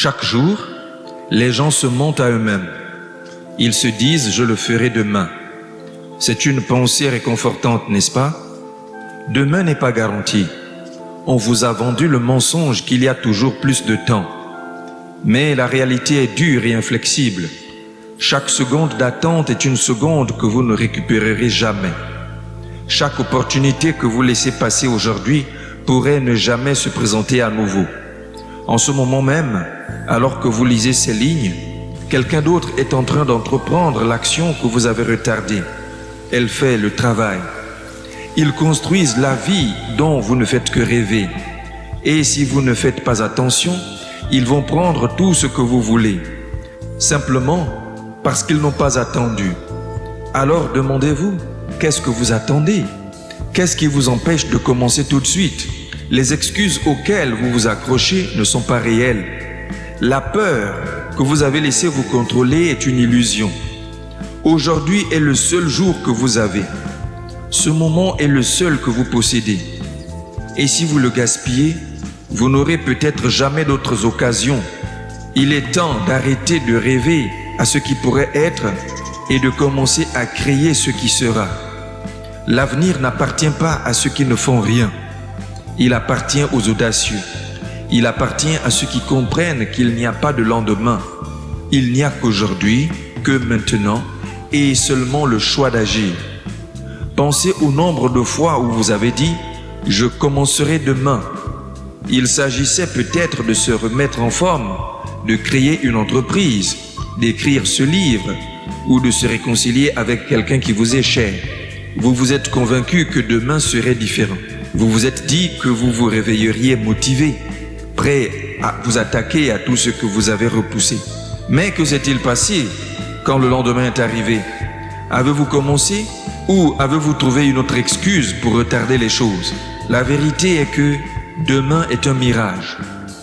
Chaque jour, les gens se mentent à eux-mêmes. Ils se disent « je le ferai demain ». C'est une pensée réconfortante, n'est-ce pas? Demain n'est pas garanti. On vous a vendu le mensonge qu'il y a toujours plus de temps. Mais la réalité est dure et inflexible. Chaque seconde d'attente est une seconde que vous ne récupérerez jamais. Chaque opportunité que vous laissez passer aujourd'hui pourrait ne jamais se présenter à nouveau. En ce moment même, alors que vous lisez ces lignes, quelqu'un d'autre est en train d'entreprendre l'action que vous avez retardée. Elle fait le travail. Ils construisent la vie dont vous ne faites que rêver. Et si vous ne faites pas attention, ils vont prendre tout ce que vous voulez. Simplement parce qu'ils n'ont pas attendu. Alors demandez-vous, qu'est-ce que vous attendez? Qu'est-ce qui vous empêche de commencer tout de suite? Les excuses auxquelles vous vous accrochez ne sont pas réelles. La peur que vous avez laissé vous contrôler est une illusion. Aujourd'hui est le seul jour que vous avez. Ce moment est le seul que vous possédez. Et si vous le gaspillez, vous n'aurez peut-être jamais d'autres occasions. Il est temps d'arrêter de rêver à ce qui pourrait être et de commencer à créer ce qui sera. L'avenir n'appartient pas à ceux qui ne font rien. Il appartient aux audacieux. Il appartient à ceux qui comprennent qu'il n'y a pas de lendemain. Il n'y a qu'aujourd'hui, que maintenant, et seulement le choix d'agir. Pensez au nombre de fois où vous avez dit « je commencerai demain ». Il s'agissait peut-être de se remettre en forme, de créer une entreprise, d'écrire ce livre ou de se réconcilier avec quelqu'un qui vous est cher. Vous vous êtes convaincu que demain serait différent. Vous vous êtes dit que vous vous réveilleriez motivé, prêt à vous attaquer à tout ce que vous avez repoussé. Mais que s'est-il passé quand le lendemain est arrivé? Avez-vous commencé ou avez-vous trouvé une autre excuse pour retarder les choses? La vérité est que demain est un mirage.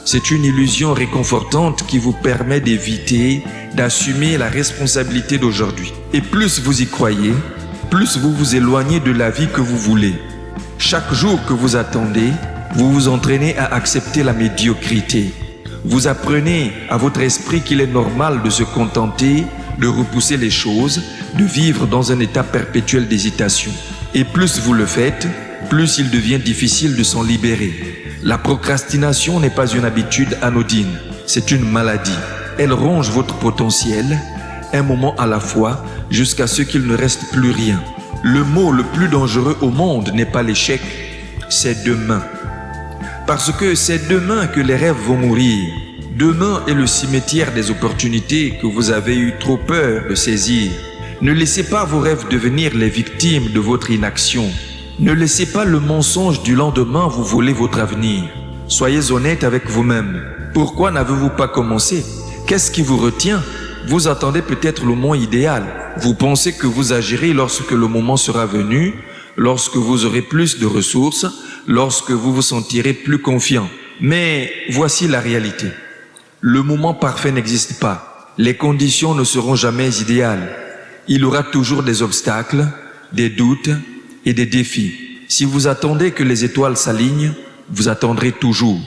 C'est une illusion réconfortante qui vous permet d'éviter d'assumer la responsabilité d'aujourd'hui. Et plus vous y croyez, plus vous vous éloignez de la vie que vous voulez. Chaque jour que vous attendez, vous vous entraînez à accepter la médiocrité. Vous apprenez à votre esprit qu'il est normal de se contenter, de repousser les choses, de vivre dans un état perpétuel d'hésitation. Et plus vous le faites, plus il devient difficile de s'en libérer. La procrastination n'est pas une habitude anodine, c'est une maladie. Elle ronge votre potentiel, un moment à la fois, jusqu'à ce qu'il ne reste plus rien. Le mot le plus dangereux au monde n'est pas l'échec, c'est demain. Parce que c'est demain que les rêves vont mourir. Demain est le cimetière des opportunités que vous avez eu trop peur de saisir. Ne laissez pas vos rêves devenir les victimes de votre inaction. Ne laissez pas le mensonge du lendemain vous voler votre avenir. Soyez honnête avec vous-même. Pourquoi n'avez-vous pas commencé? Qu'est-ce qui vous retient? Vous attendez peut-être le moment idéal. Vous pensez que vous agirez lorsque le moment sera venu, lorsque vous aurez plus de ressources, lorsque vous vous sentirez plus confiant. Mais voici la réalité. Le moment parfait n'existe pas. Les conditions ne seront jamais idéales. Il y aura toujours des obstacles, des doutes et des défis. Si vous attendez que les étoiles s'alignent, vous attendrez toujours.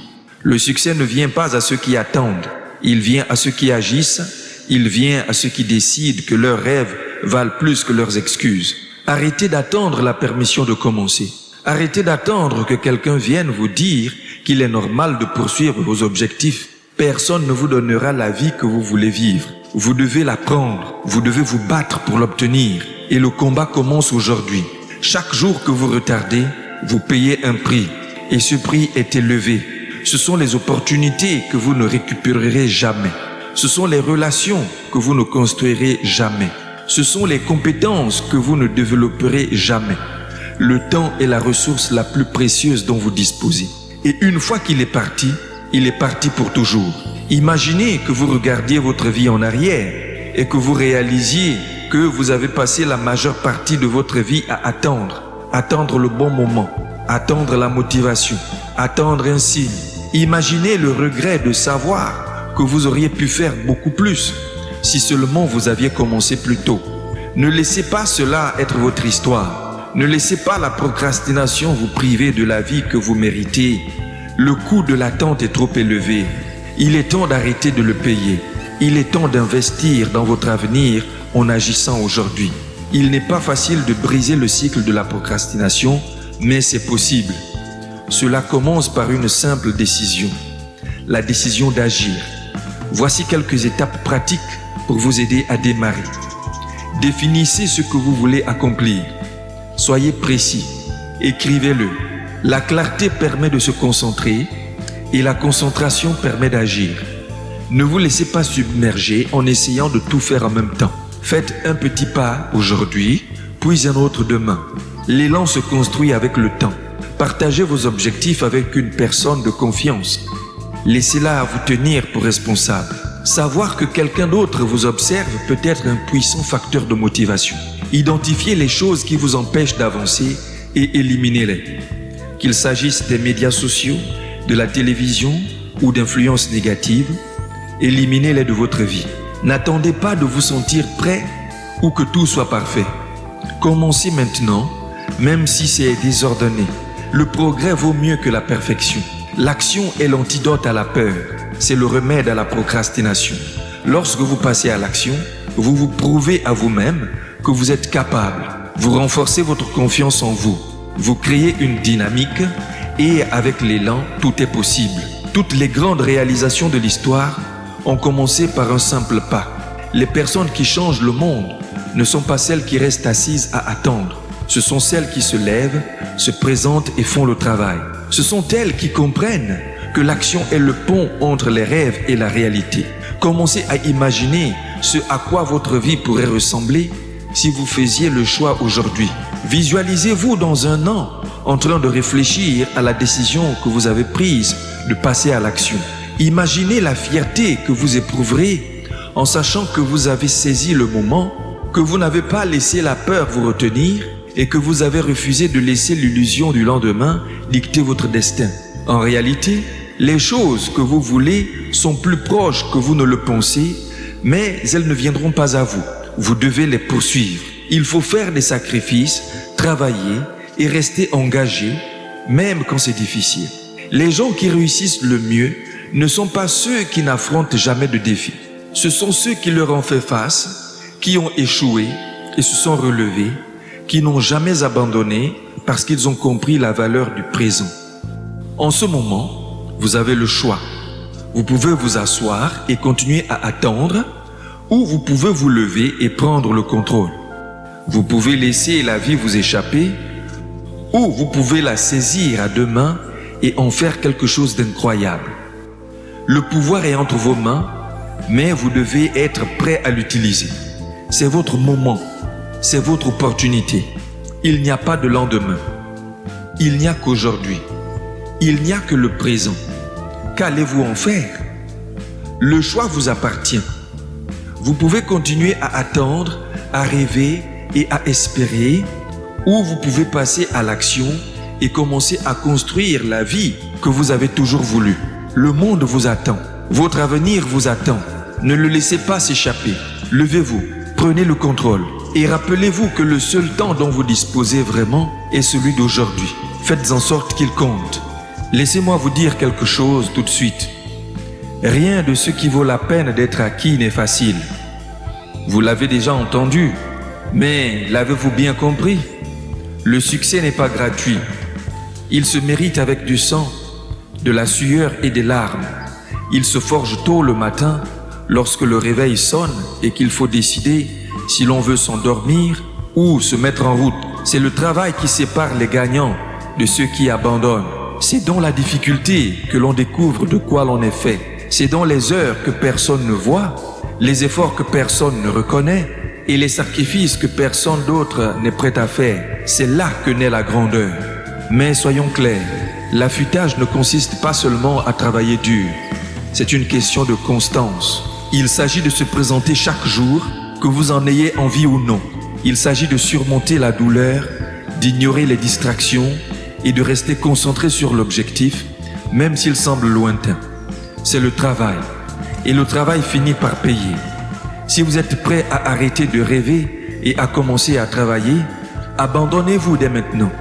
Le succès ne vient pas à ceux qui attendent. Il vient à ceux qui agissent. Il vient à ceux qui décident que leurs rêves valent plus que leurs excuses. Arrêtez d'attendre la permission de commencer. Arrêtez d'attendre que quelqu'un vienne vous dire qu'il est normal de poursuivre vos objectifs. Personne ne vous donnera la vie que vous voulez vivre. Vous devez la prendre. Vous devez vous battre pour l'obtenir. Et le combat commence aujourd'hui. Chaque jour que vous retardez, vous payez un prix. Et ce prix est élevé. Ce sont les opportunités que vous ne récupérerez jamais. Ce sont les relations que vous ne construirez jamais. Ce sont les compétences que vous ne développerez jamais. Le temps est la ressource la plus précieuse dont vous disposez. Et une fois qu'il est parti pour toujours. Imaginez que vous regardiez votre vie en arrière et que vous réalisiez que vous avez passé la majeure partie de votre vie à attendre le bon moment, attendre la motivation, attendre un signe. Imaginez le regret de savoir que vous auriez pu faire beaucoup plus si seulement vous aviez commencé plus tôt. Ne laissez pas cela être votre histoire. Ne laissez pas la procrastination vous priver de la vie que vous méritez. Le coût de l'attente est trop élevé Il est temps d'arrêter de le payer. Il est temps d'investir dans votre avenir en agissant aujourd'hui. Il n'est pas facile de briser le cycle de la procrastination, mais c'est possible. Cela commence par une simple décision, la décision d'agir. Voici quelques étapes pratiques pour vous aider à démarrer. Définissez ce que vous voulez accomplir. Soyez précis, écrivez-le. La clarté permet de se concentrer et la concentration permet d'agir. Ne vous laissez pas submerger en essayant de tout faire en même temps. Faites un petit pas aujourd'hui, puis un autre demain. L'élan se construit avec le temps. Partagez vos objectifs avec une personne de confiance. Laissez-la vous tenir pour responsable. Savoir que quelqu'un d'autre vous observe peut être un puissant facteur de motivation. Identifiez les choses qui vous empêchent d'avancer et éliminez-les. Qu'il s'agisse des médias sociaux, de la télévision ou d'influences négatives, éliminez-les de votre vie. N'attendez pas de vous sentir prêt ou que tout soit parfait. Commencez maintenant, même si c'est désordonné. Le progrès vaut mieux que la perfection. L'action est l'antidote à la peur. C'est le remède à la procrastination. Lorsque vous passez à l'action, vous vous prouvez à vous-même que vous êtes capable. Vous renforcez votre confiance en vous. Vous créez une dynamique et avec l'élan, tout est possible. Toutes les grandes réalisations de l'histoire ont commencé par un simple pas. Les personnes qui changent le monde ne sont pas celles qui restent assises à attendre. Ce sont celles qui se lèvent, se présentent et font le travail. Ce sont elles qui comprennent que l'action est le pont entre les rêves et la réalité. Commencez à imaginer ce à quoi votre vie pourrait ressembler si vous faisiez le choix aujourd'hui. Visualisez-vous dans un an en train de réfléchir à la décision que vous avez prise de passer à l'action. Imaginez la fierté que vous éprouverez en sachant que vous avez saisi le moment, que vous n'avez pas laissé la peur vous retenir et que vous avez refusé de laisser l'illusion du lendemain dicter votre destin. En réalité, les choses que vous voulez sont plus proches que vous ne le pensez, mais elles ne viendront pas à vous. Vous devez les poursuivre. Il faut faire des sacrifices, travailler et rester engagé, même quand c'est difficile. Les gens qui réussissent le mieux ne sont pas ceux qui n'affrontent jamais de défis. Ce sont ceux qui leur ont fait face, qui ont échoué et se sont relevés, qui n'ont jamais abandonné parce qu'ils ont compris la valeur du présent. En ce moment, vous avez le choix. Vous pouvez vous asseoir et continuer à attendre, ou vous pouvez vous lever et prendre le contrôle. Vous pouvez laisser la vie vous échapper, ou vous pouvez la saisir à deux mains et en faire quelque chose d'incroyable. Le pouvoir est entre vos mains, mais vous devez être prêt à l'utiliser. C'est votre moment, c'est votre opportunité. Il n'y a pas de lendemain. Il n'y a qu'aujourd'hui. Il n'y a que le présent. Qu'allez-vous en faire? Le choix vous appartient. Vous pouvez continuer à attendre, à rêver et à espérer, ou vous pouvez passer à l'action et commencer à construire la vie que vous avez toujours voulu. Le monde vous attend. Votre avenir vous attend. Ne le laissez pas s'échapper. Levez-vous, prenez le contrôle et rappelez-vous que le seul temps dont vous disposez vraiment est celui d'aujourd'hui. Faites en sorte qu'il compte. Laissez-moi vous dire quelque chose tout de suite. Rien de ce qui vaut la peine d'être acquis n'est facile. Vous l'avez déjà entendu, mais l'avez-vous bien compris? Le succès n'est pas gratuit. Il se mérite avec du sang, de la sueur et des larmes. Il se forge tôt le matin, lorsque le réveil sonne et qu'il faut décider si l'on veut s'endormir ou se mettre en route. C'est le travail qui sépare les gagnants de ceux qui abandonnent. C'est dans la difficulté que l'on découvre de quoi l'on est fait. C'est dans les heures que personne ne voit, les efforts que personne ne reconnaît et les sacrifices que personne d'autre n'est prêt à faire. C'est là que naît la grandeur. Mais soyons clairs, l'affûtage ne consiste pas seulement à travailler dur. C'est une question de constance. Il s'agit de se présenter chaque jour, que vous en ayez envie ou non. Il s'agit de surmonter la douleur, d'ignorer les distractions et de rester concentré sur l'objectif, même s'il semble lointain. C'est le travail. Et le travail finit par payer. Si vous êtes prêt à arrêter de rêver et à commencer à travailler, abandonnez-vous dès maintenant.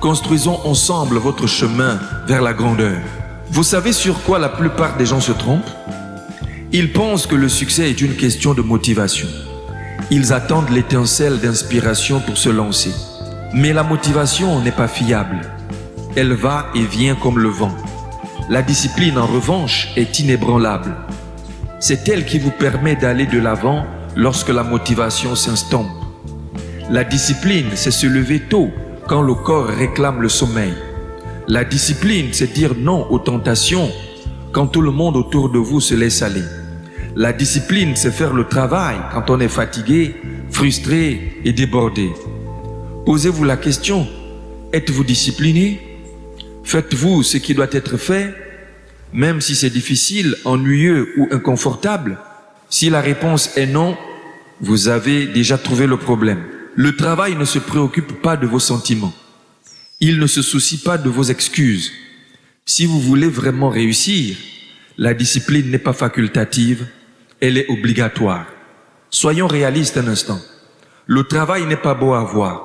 Construisons ensemble votre chemin vers la grandeur. Vous savez sur quoi la plupart des gens se trompent? Ils pensent que le succès est une question de motivation. Ils attendent l'étincelle d'inspiration pour se lancer. Mais la motivation n'est pas fiable. Elle va et vient comme le vent. La discipline, en revanche, est inébranlable. C'est elle qui vous permet d'aller de l'avant lorsque la motivation s'estompe. La discipline, c'est se lever tôt quand le corps réclame le sommeil. La discipline, c'est dire non aux tentations quand tout le monde autour de vous se laisse aller. La discipline, c'est faire le travail quand on est fatigué, frustré et débordé. Posez-vous la question, êtes-vous discipliné? Faites-vous ce qui doit être fait, même si c'est difficile, ennuyeux ou inconfortable? Si la réponse est non, vous avez déjà trouvé le problème. Le travail ne se préoccupe pas de vos sentiments. Il ne se soucie pas de vos excuses. Si vous voulez vraiment réussir, la discipline n'est pas facultative, elle est obligatoire. Soyons réalistes un instant. Le travail n'est pas beau à voir.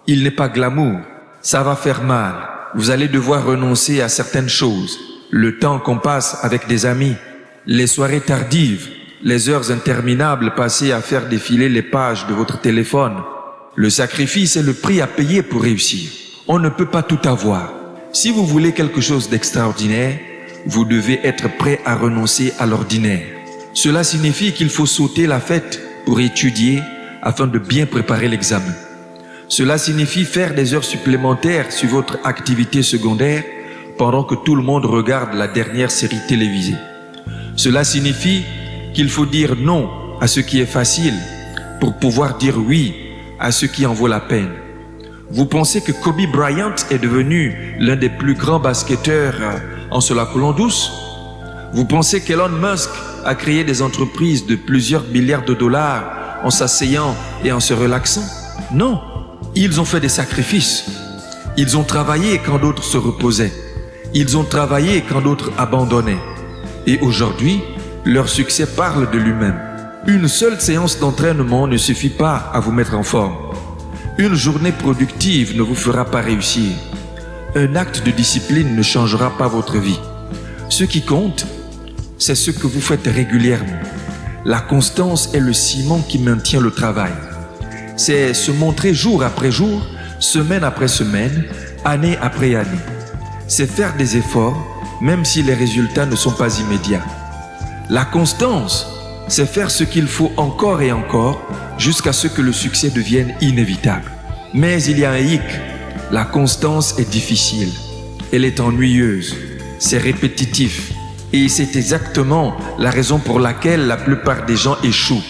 Il n'est pas glamour. Ça va faire mal. Vous allez devoir renoncer à certaines choses. Le temps qu'on passe avec des amis, les soirées tardives, les heures interminables passées à faire défiler les pages de votre téléphone. Le sacrifice est le prix à payer pour réussir. On ne peut pas tout avoir. Si vous voulez quelque chose d'extraordinaire, vous devez être prêt à renoncer à l'ordinaire. Cela signifie qu'il faut sauter la fête pour étudier afin de bien préparer l'examen. Cela signifie faire des heures supplémentaires sur votre activité secondaire pendant que tout le monde regarde la dernière série télévisée. Cela signifie qu'il faut dire non à ce qui est facile pour pouvoir dire oui à ce qui en vaut la peine. Vous pensez que Kobe Bryant est devenu l'un des plus grands basketteurs en se la coulant douce? Vous pensez qu'Elon Musk a créé des entreprises de plusieurs milliards de dollars en s'asseyant et en se relaxant? Non, ils ont fait des sacrifices. Ils ont travaillé quand d'autres se reposaient. Ils ont travaillé quand d'autres abandonnaient. Et aujourd'hui, leur succès parle de lui-même. Une seule séance d'entraînement ne suffit pas à vous mettre en forme. Une journée productive ne vous fera pas réussir. Un acte de discipline ne changera pas votre vie. Ce qui compte, c'est ce que vous faites régulièrement. La constance est le ciment qui maintient le travail. C'est se montrer jour après jour, semaine après semaine, année après année. C'est faire des efforts, même si les résultats ne sont pas immédiats. La constance, c'est faire ce qu'il faut encore et encore jusqu'à ce que le succès devienne inévitable. Mais il y a un hic. La constance est difficile. Elle est ennuyeuse. C'est répétitif. Et c'est exactement la raison pour laquelle la plupart des gens échouent.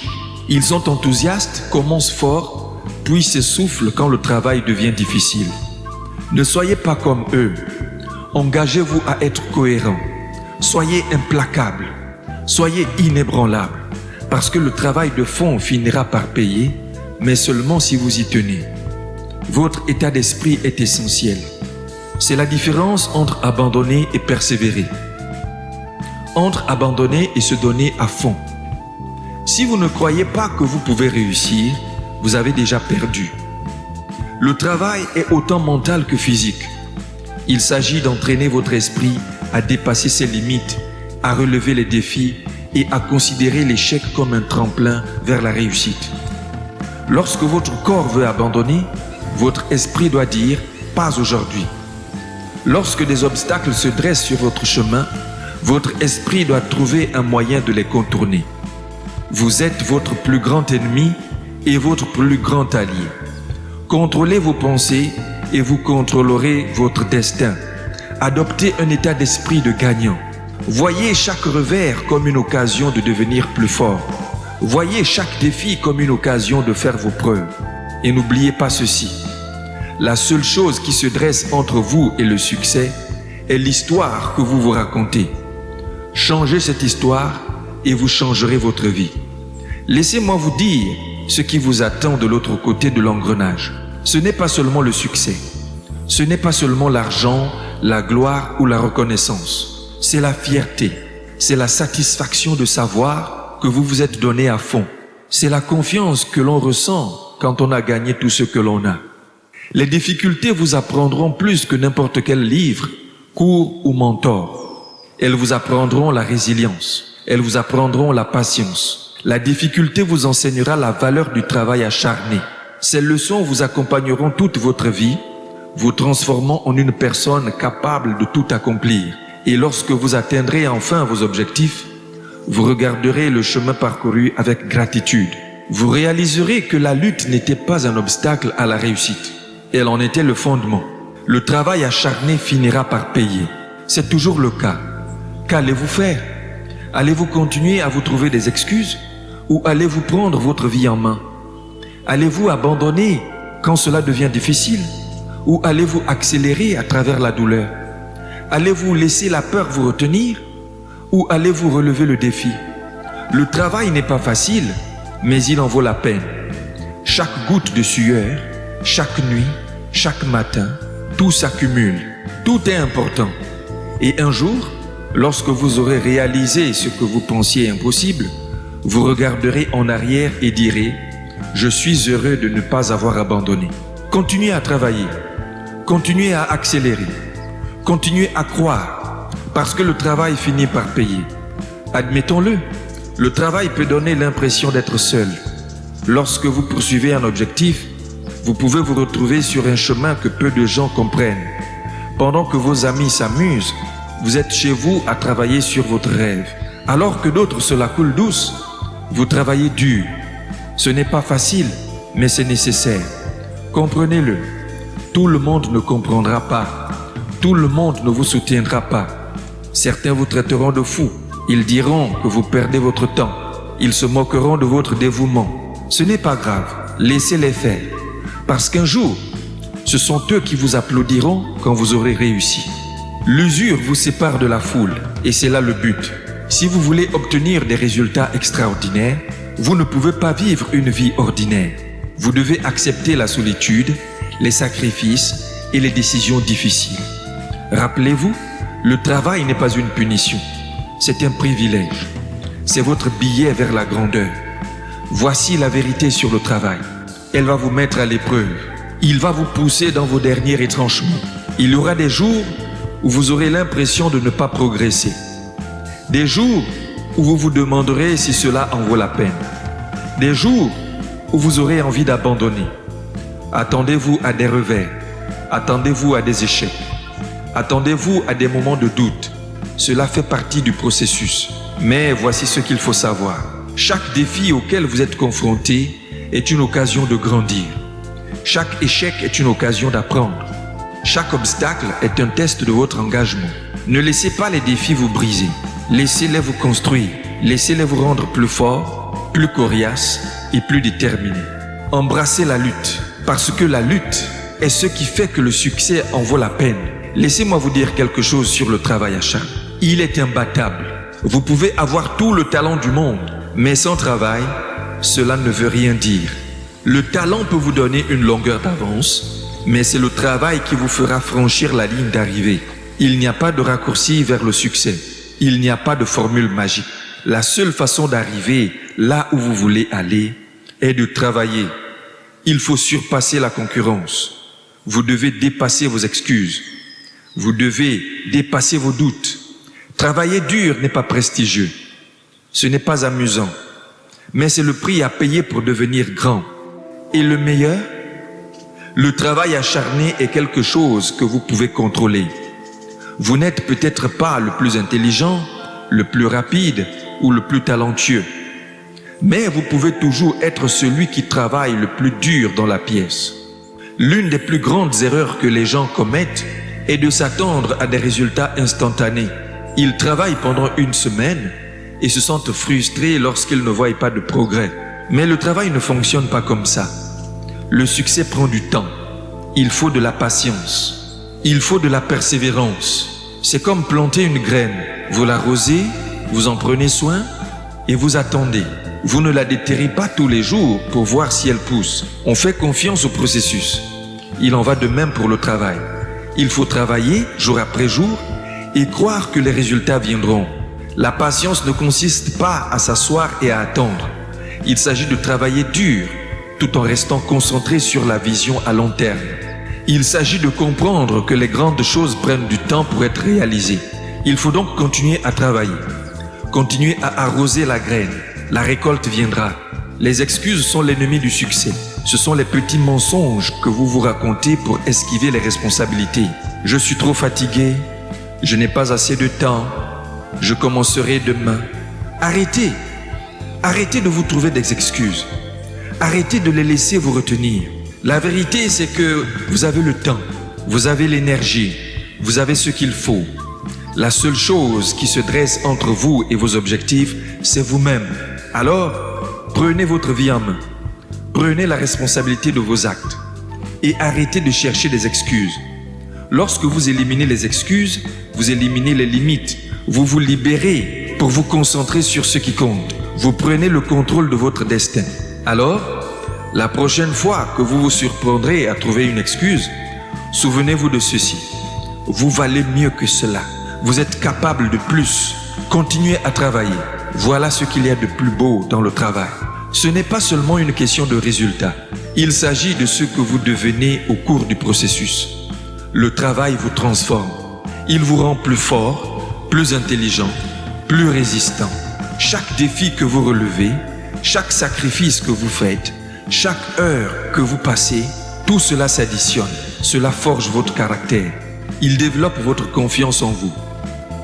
Ils sont enthousiastes, commencent fort, puis s'essoufflent quand le travail devient difficile. Ne soyez pas comme eux. Engagez-vous à être cohérent. Soyez implacable. Soyez inébranlable. Parce que le travail de fond finira par payer, mais seulement si vous y tenez. Votre état d'esprit est essentiel. C'est la différence entre abandonner et persévérer. Entre abandonner et se donner à fond. Si vous ne croyez pas que vous pouvez réussir, vous avez déjà perdu. Le travail est autant mental que physique. Il s'agit d'entraîner votre esprit à dépasser ses limites, à relever les défis et à considérer l'échec comme un tremplin vers la réussite. Lorsque votre corps veut abandonner, votre esprit doit dire « pas aujourd'hui ». Lorsque des obstacles se dressent sur votre chemin, votre esprit doit trouver un moyen de les contourner. Vous êtes votre plus grand ennemi et votre plus grand allié. Contrôlez vos pensées et vous contrôlerez votre destin. Adoptez un état d'esprit de gagnant. Voyez chaque revers comme une occasion de devenir plus fort. Voyez chaque défi comme une occasion de faire vos preuves. Et n'oubliez pas ceci. La seule chose qui se dresse entre vous et le succès est l'histoire que vous vous racontez. Changez cette histoire et vous changerez votre vie. Laissez-moi vous dire ce qui vous attend de l'autre côté de l'engrenage. Ce n'est pas seulement le succès. Ce n'est pas seulement l'argent, la gloire ou la reconnaissance. C'est la fierté. C'est la satisfaction de savoir que vous vous êtes donné à fond. C'est la confiance que l'on ressent quand on a gagné tout ce que l'on a. Les difficultés vous apprendront plus que n'importe quel livre, cours ou mentor. Elles vous apprendront la résilience. Elles vous apprendront la patience. La difficulté vous enseignera la valeur du travail acharné. Ces leçons vous accompagneront toute votre vie, vous transformant en une personne capable de tout accomplir. Et lorsque vous atteindrez enfin vos objectifs, vous regarderez le chemin parcouru avec gratitude. Vous réaliserez que la lutte n'était pas un obstacle à la réussite. Elle en était le fondement. Le travail acharné finira par payer. C'est toujours le cas. Qu'allez-vous faire? Allez-vous continuer à vous trouver des excuses? Ou allez-vous prendre votre vie en main? Allez-vous abandonner quand cela devient difficile? Ou allez-vous accélérer à travers la douleur? Allez-vous laisser la peur vous retenir? Ou allez-vous relever le défi? Le travail n'est pas facile, mais il en vaut la peine. Chaque goutte de sueur, chaque nuit, chaque matin, tout s'accumule. Tout est important. Et un jour, lorsque vous aurez réalisé ce que vous pensiez impossible, vous regarderez en arrière et direz « Je suis heureux de ne pas avoir abandonné ». Continuez à travailler. Continuez à accélérer. Continuez à croire, parce que le travail finit par payer. Admettons-le, le travail peut donner l'impression d'être seul. Lorsque vous poursuivez un objectif, vous pouvez vous retrouver sur un chemin que peu de gens comprennent. Pendant que vos amis s'amusent, vous êtes chez vous à travailler sur votre rêve. Alors que d'autres se la coulent douce, vous travaillez dur. Ce n'est pas facile, mais c'est nécessaire. Comprenez-le. Tout le monde ne comprendra pas. Tout le monde ne vous soutiendra pas. Certains vous traiteront de fou. Ils diront que vous perdez votre temps. Ils se moqueront de votre dévouement. Ce n'est pas grave. Laissez-les faire. Parce qu'un jour, ce sont eux qui vous applaudiront quand vous aurez réussi. L'usure vous sépare de la foule, et c'est là le but. Si vous voulez obtenir des résultats extraordinaires, vous ne pouvez pas vivre une vie ordinaire. Vous devez accepter la solitude, les sacrifices et les décisions difficiles. Rappelez-vous, le travail n'est pas une punition, c'est un privilège. C'est votre billet vers la grandeur. Voici la vérité sur le travail. Elle va vous mettre à l'épreuve. Il va vous pousser dans vos derniers retranchements. Il y aura des jours où vous aurez l'impression de ne pas progresser. Des jours où vous vous demanderez si cela en vaut la peine. Des jours où vous aurez envie d'abandonner. Attendez-vous à des revers. Attendez-vous à des échecs. Attendez-vous à des moments de doute. Cela fait partie du processus. Mais voici ce qu'il faut savoir. Chaque défi auquel vous êtes confronté est une occasion de grandir. Chaque échec est une occasion d'apprendre. Chaque obstacle est un test de votre engagement. Ne laissez pas les défis vous briser. Laissez-les vous construire. Laissez-les vous rendre plus forts, plus coriaces et plus déterminés. Embrassez la lutte, parce que la lutte est ce qui fait que le succès en vaut la peine. Laissez-moi vous dire quelque chose sur le travail acharné. Il est imbattable. Vous pouvez avoir tout le talent du monde, mais sans travail, cela ne veut rien dire. Le talent peut vous donner une longueur d'avance, mais c'est le travail qui vous fera franchir la ligne d'arrivée. Il n'y a pas de raccourci vers le succès. Il n'y a pas de formule magique. La seule façon d'arriver là où vous voulez aller est de travailler. Il faut surpasser la concurrence. Vous devez dépasser vos excuses. Vous devez dépasser vos doutes. Travailler dur n'est pas prestigieux. Ce n'est pas amusant. Mais c'est le prix à payer pour devenir grand. Et le meilleur, le travail acharné est quelque chose que vous pouvez contrôler. Vous n'êtes peut-être pas le plus intelligent, le plus rapide ou le plus talentueux. Mais vous pouvez toujours être celui qui travaille le plus dur dans la pièce. L'une des plus grandes erreurs que les gens commettent est de s'attendre à des résultats instantanés. Ils travaillent pendant une semaine et se sentent frustrés lorsqu'ils ne voient pas de progrès. Mais le travail ne fonctionne pas comme ça. Le succès prend du temps. Il faut de la patience. Il faut de la persévérance. C'est comme planter une graine. Vous l'arrosez, vous en prenez soin et vous attendez. Vous ne la déterrez pas tous les jours pour voir si elle pousse. On fait confiance au processus. Il en va de même pour le travail. Il faut travailler jour après jour et croire que les résultats viendront. La patience ne consiste pas à s'asseoir et à attendre. Il s'agit de travailler dur tout en restant concentré sur la vision à long terme. Il s'agit de comprendre que les grandes choses prennent du temps pour être réalisées. Il faut donc continuer à travailler, continuer à arroser la graine. La récolte viendra. Les excuses sont l'ennemi du succès. Ce sont les petits mensonges que vous vous racontez pour esquiver les responsabilités. Je suis trop fatigué, je n'ai pas assez de temps, je commencerai demain. Arrêtez. Arrêtez de vous trouver des excuses. Arrêtez de les laisser vous retenir. La vérité, c'est que vous avez le temps, vous avez l'énergie, vous avez ce qu'il faut. La seule chose qui se dresse entre vous et vos objectifs, c'est vous-même. Alors, prenez votre vie en main. Prenez la responsabilité de vos actes et arrêtez de chercher des excuses. Lorsque vous éliminez les excuses, vous éliminez les limites. Vous vous libérez pour vous concentrer sur ce qui compte. Vous prenez le contrôle de votre destin. Alors, la prochaine fois que vous vous surprendrez à trouver une excuse, souvenez-vous de ceci. Vous valez mieux que cela. Vous êtes capable de plus. Continuez à travailler. Voilà ce qu'il y a de plus beau dans le travail. Ce n'est pas seulement une question de résultat. Il s'agit de ce que vous devenez au cours du processus. Le travail vous transforme. Il vous rend plus fort, plus intelligent, plus résistant. Chaque défi que vous relevez, chaque sacrifice que vous faites, chaque heure que vous passez, tout cela s'additionne. Cela forge votre caractère. Il développe votre confiance en vous.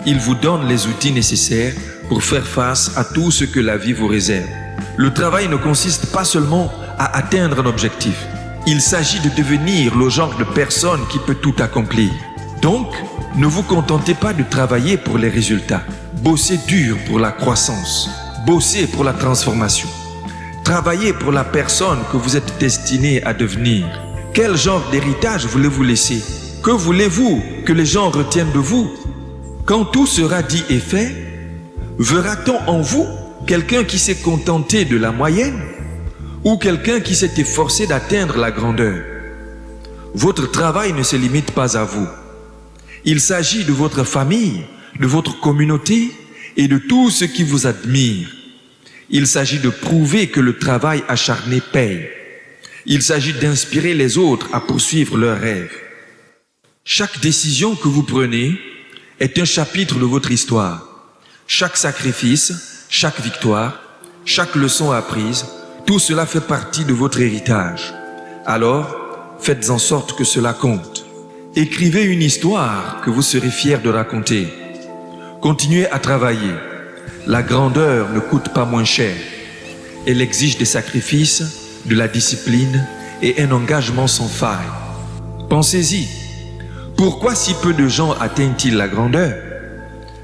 Il vous donne les outils nécessaires pour faire face à tout ce que la vie vous réserve. Le travail ne consiste pas seulement à atteindre un objectif. Il s'agit de devenir le genre de personne qui peut tout accomplir. Donc, ne vous contentez pas de travailler pour les résultats. Bossez dur pour la croissance. Bossez pour la transformation. Travaillez pour la personne que vous êtes destiné à devenir. Quel genre d'héritage voulez-vous laisser? Que voulez-vous que les gens retiennent de vous? Quand tout sera dit et fait, verra-t-on en vous quelqu'un qui s'est contenté de la moyenne ou quelqu'un qui s'est efforcé d'atteindre la grandeur? Votre travail ne se limite pas à vous. Il s'agit de votre famille, de votre communauté et de tous ceux qui vous admirent. Il s'agit de prouver que le travail acharné paye. Il s'agit d'inspirer les autres à poursuivre leurs rêves. Chaque décision que vous prenez est un chapitre de votre histoire. Chaque sacrifice, chaque victoire, chaque leçon apprise, tout cela fait partie de votre héritage. Alors, faites en sorte que cela compte. Écrivez une histoire que vous serez fiers de raconter. Continuez à travailler. La grandeur ne coûte pas moins cher. Elle exige des sacrifices, de la discipline et un engagement sans faille. Pensez-y. Pourquoi si peu de gens atteignent-ils la grandeur?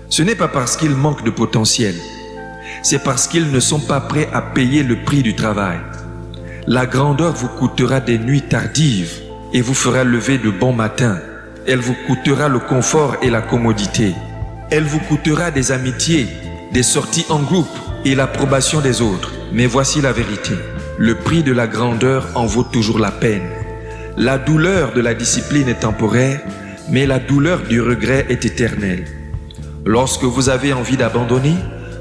Ce n'est pas parce qu'ils manquent de potentiel. C'est parce qu'ils ne sont pas prêts à payer le prix du travail. La grandeur vous coûtera des nuits tardives et vous fera lever de bon matin. Elle vous coûtera le confort et la commodité. Elle vous coûtera des amitiés, des sorties en groupe et l'approbation des autres. Mais voici la vérité. Le prix de la grandeur en vaut toujours la peine. La douleur de la discipline est temporaire, mais la douleur du regret est éternelle. Lorsque vous avez envie d'abandonner,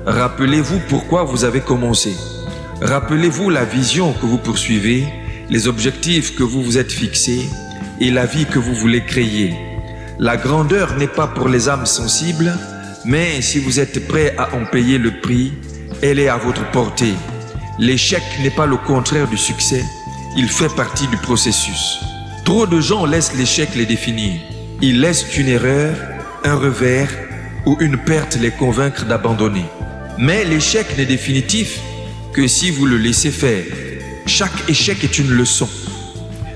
rappelez-vous pourquoi vous avez commencé. Rappelez-vous la vision que vous poursuivez, les objectifs que vous vous êtes fixés et la vie que vous voulez créer. La grandeur n'est pas pour les âmes sensibles, mais si vous êtes prêt à en payer le prix, elle est à votre portée. L'échec n'est pas le contraire du succès, il fait partie du processus. Trop de gens laissent l'échec les définir. Ils laissent une erreur, un revers ou une perte les convaincre d'abandonner. Mais l'échec n'est définitif que si vous le laissez faire. Chaque échec est une leçon.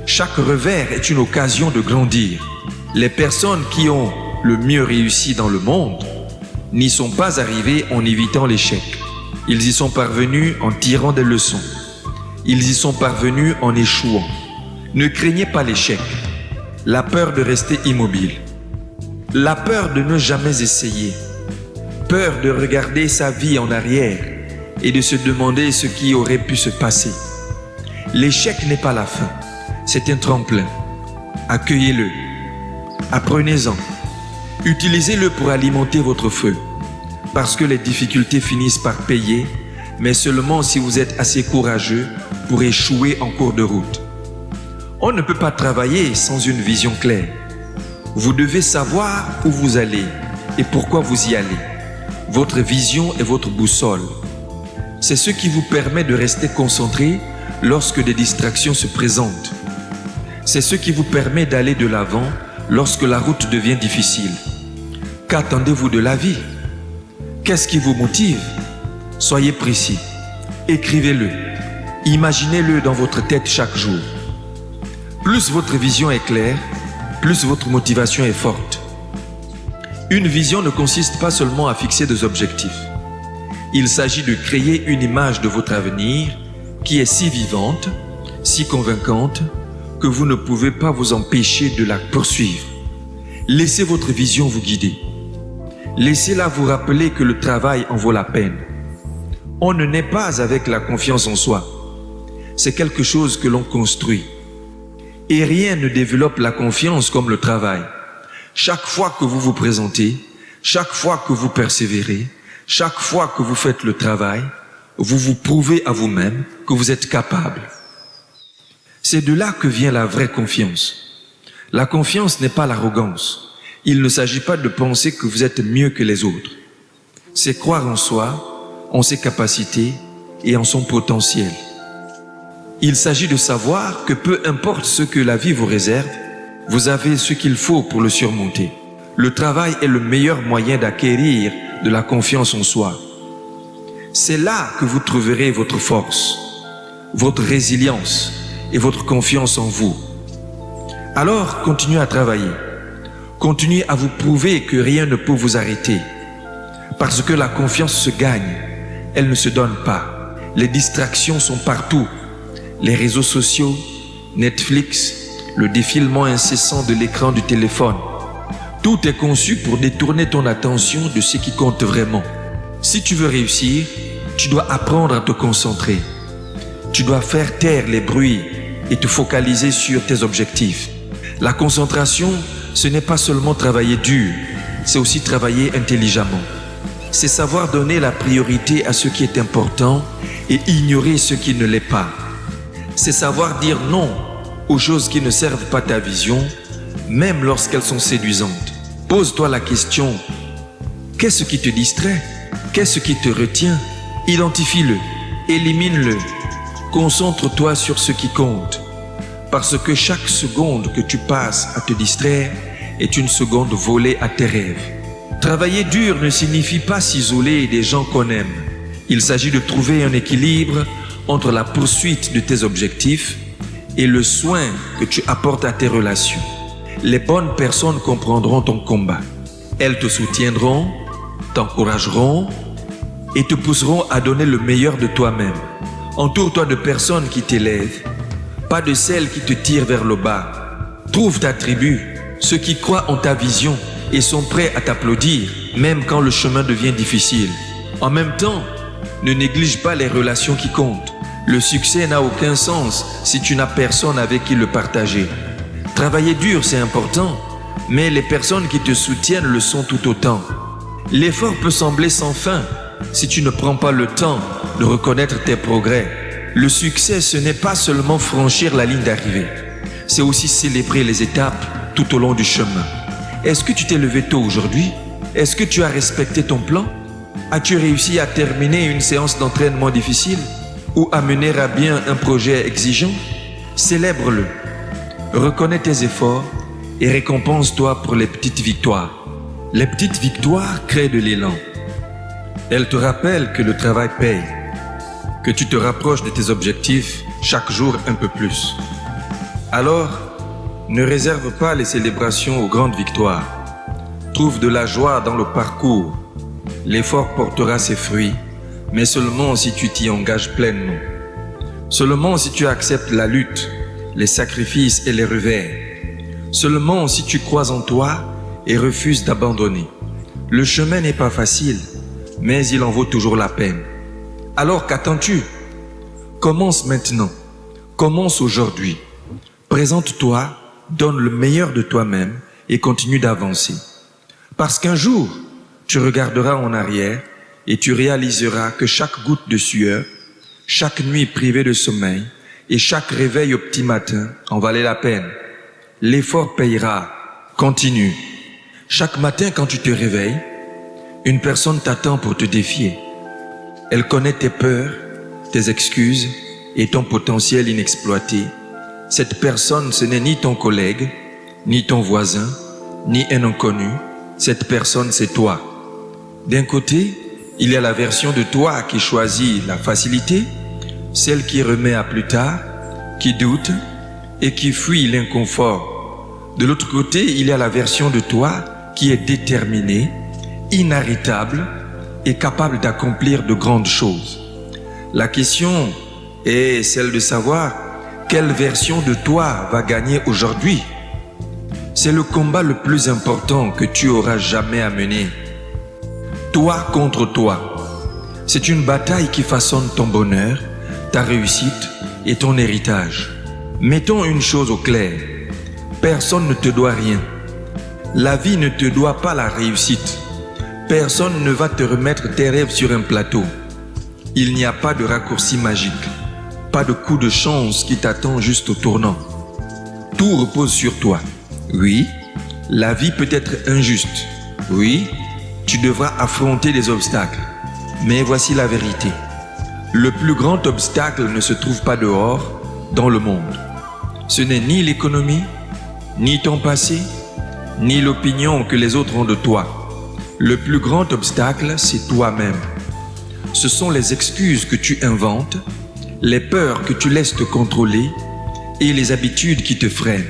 Chaque revers est une occasion de grandir. Les personnes qui ont le mieux réussi dans le monde n'y sont pas arrivées en évitant l'échec. Ils y sont parvenus en tirant des leçons. Ils y sont parvenus en échouant. Ne craignez pas l'échec, la peur de rester immobile, la peur de ne jamais essayer, peur de regarder sa vie en arrière et de se demander ce qui aurait pu se passer. L'échec n'est pas la fin, c'est un tremplin. Accueillez-le, apprenez-en, utilisez-le pour alimenter votre feu, parce que les difficultés finissent par payer, mais seulement si vous êtes assez courageux pour échouer en cours de route. On ne peut pas travailler sans une vision claire. Vous devez savoir où vous allez et pourquoi vous y allez. Votre vision est votre boussole. C'est ce qui vous permet de rester concentré lorsque des distractions se présentent. C'est ce qui vous permet d'aller de l'avant lorsque la route devient difficile. Qu'attendez-vous de la vie? Qu'est-ce qui vous motive? Soyez précis. Écrivez-le. Imaginez-le dans votre tête chaque jour. Plus votre vision est claire, plus votre motivation est forte. Une vision ne consiste pas seulement à fixer des objectifs. Il s'agit de créer une image de votre avenir qui est si vivante, si convaincante, que vous ne pouvez pas vous empêcher de la poursuivre. Laissez votre vision vous guider. Laissez-la vous rappeler que le travail en vaut la peine. On ne naît pas avec la confiance en soi. C'est quelque chose que l'on construit. Et rien ne développe la confiance comme le travail. Chaque fois que vous vous présentez, chaque fois que vous persévérez, chaque fois que vous faites le travail, vous vous prouvez à vous-même que vous êtes capable. C'est de là que vient la vraie confiance. La confiance n'est pas l'arrogance. Il ne s'agit pas de penser que vous êtes mieux que les autres. C'est croire en soi, en ses capacités et en son potentiel. Il s'agit de savoir que peu importe ce que la vie vous réserve, vous avez ce qu'il faut pour le surmonter. Le travail est le meilleur moyen d'acquérir de la confiance en soi. C'est là que vous trouverez votre force, votre résilience et votre confiance en vous. Alors, continuez à travailler. Continuez à vous prouver que rien ne peut vous arrêter. Parce que la confiance se gagne, elle ne se donne pas. Les distractions sont partout. Les réseaux sociaux, Netflix, le défilement incessant de l'écran du téléphone. Tout est conçu pour détourner ton attention de ce qui compte vraiment. Si tu veux réussir, tu dois apprendre à te concentrer. Tu dois faire taire les bruits et te focaliser sur tes objectifs. La concentration, ce n'est pas seulement travailler dur, c'est aussi travailler intelligemment. C'est savoir donner la priorité à ce qui est important et ignorer ce qui ne l'est pas. C'est savoir dire non aux choses qui ne servent pas ta vision, même lorsqu'elles sont séduisantes. Pose-toi la question, qu'est-ce qui te distrait? Qu'est-ce qui te retient? Identifie-le, élimine-le, concentre-toi sur ce qui compte. Parce que chaque seconde que tu passes à te distraire est une seconde volée à tes rêves. Travailler dur ne signifie pas s'isoler des gens qu'on aime. Il s'agit de trouver un équilibre entre la poursuite de tes objectifs et le soin que tu apportes à tes relations. Les bonnes personnes comprendront ton combat. Elles te soutiendront, t'encourageront et te pousseront à donner le meilleur de toi-même. Entoure-toi de personnes qui t'élèvent, pas de celles qui te tirent vers le bas. Trouve ta tribu, ceux qui croient en ta vision et sont prêts à t'applaudir, même quand le chemin devient difficile. En même temps, ne néglige pas les relations qui comptent. Le succès n'a aucun sens si tu n'as personne avec qui le partager. Travailler dur, c'est important, mais les personnes qui te soutiennent le sont tout autant. L'effort peut sembler sans fin si tu ne prends pas le temps de reconnaître tes progrès. Le succès, ce n'est pas seulement franchir la ligne d'arrivée, c'est aussi célébrer les étapes tout au long du chemin. Est-ce que tu t'es levé tôt aujourd'hui? Est-ce que tu as respecté ton plan? As-tu réussi à terminer une séance d'entraînement difficile? Ou à mener à bien un projet exigeant? Célèbre-le. Reconnais tes efforts et récompense-toi pour les petites victoires. Les petites victoires créent de l'élan. Elles te rappellent que le travail paye, que tu te rapproches de tes objectifs chaque jour un peu plus. Alors, ne réserve pas les célébrations aux grandes victoires. Trouve de la joie dans le parcours. L'effort portera ses fruits, mais seulement si tu t'y engages pleinement. Seulement si tu acceptes la lutte, les sacrifices et les revers. Seulement si tu crois en toi et refuses d'abandonner. Le chemin n'est pas facile, mais il en vaut toujours la peine. Alors qu'attends-tu? Commence maintenant. Commence aujourd'hui. Présente-toi, donne le meilleur de toi-même et continue d'avancer. Parce qu'un jour, tu regarderas en arrière et tu réaliseras que chaque goutte de sueur, chaque nuit privée de sommeil et chaque réveil au petit matin en valait la peine. L'effort payera. Continue. Chaque matin quand tu te réveilles, une personne t'attend pour te défier. Elle connaît tes peurs, tes excuses et ton potentiel inexploité. Cette personne, ce n'est ni ton collègue, ni ton voisin, ni un inconnu. Cette personne, c'est toi. D'un côté, il y a la version de toi qui choisit la facilité, celle qui remet à plus tard, qui doute et qui fuit l'inconfort. De l'autre côté, il y a la version de toi qui est déterminée, inarrêtable et capable d'accomplir de grandes choses. La question est celle de savoir quelle version de toi va gagner aujourd'hui. C'est le combat le plus important que tu auras jamais à mener. Toi contre toi. C'est une bataille qui façonne ton bonheur, ta réussite et ton héritage. Mettons une chose au clair. Personne ne te doit rien. La vie ne te doit pas la réussite. Personne ne va te remettre tes rêves sur un plateau. Il n'y a pas de raccourci magique. Pas de coup de chance qui t'attend juste au tournant. Tout repose sur toi. Oui, la vie peut être injuste. Oui, tu devras affronter des obstacles. Mais voici la vérité. Le plus grand obstacle ne se trouve pas dehors, dans le monde. Ce n'est ni l'économie, ni ton passé, ni l'opinion que les autres ont de toi. Le plus grand obstacle, c'est toi-même. Ce sont les excuses que tu inventes, les peurs que tu laisses te contrôler et les habitudes qui te freinent.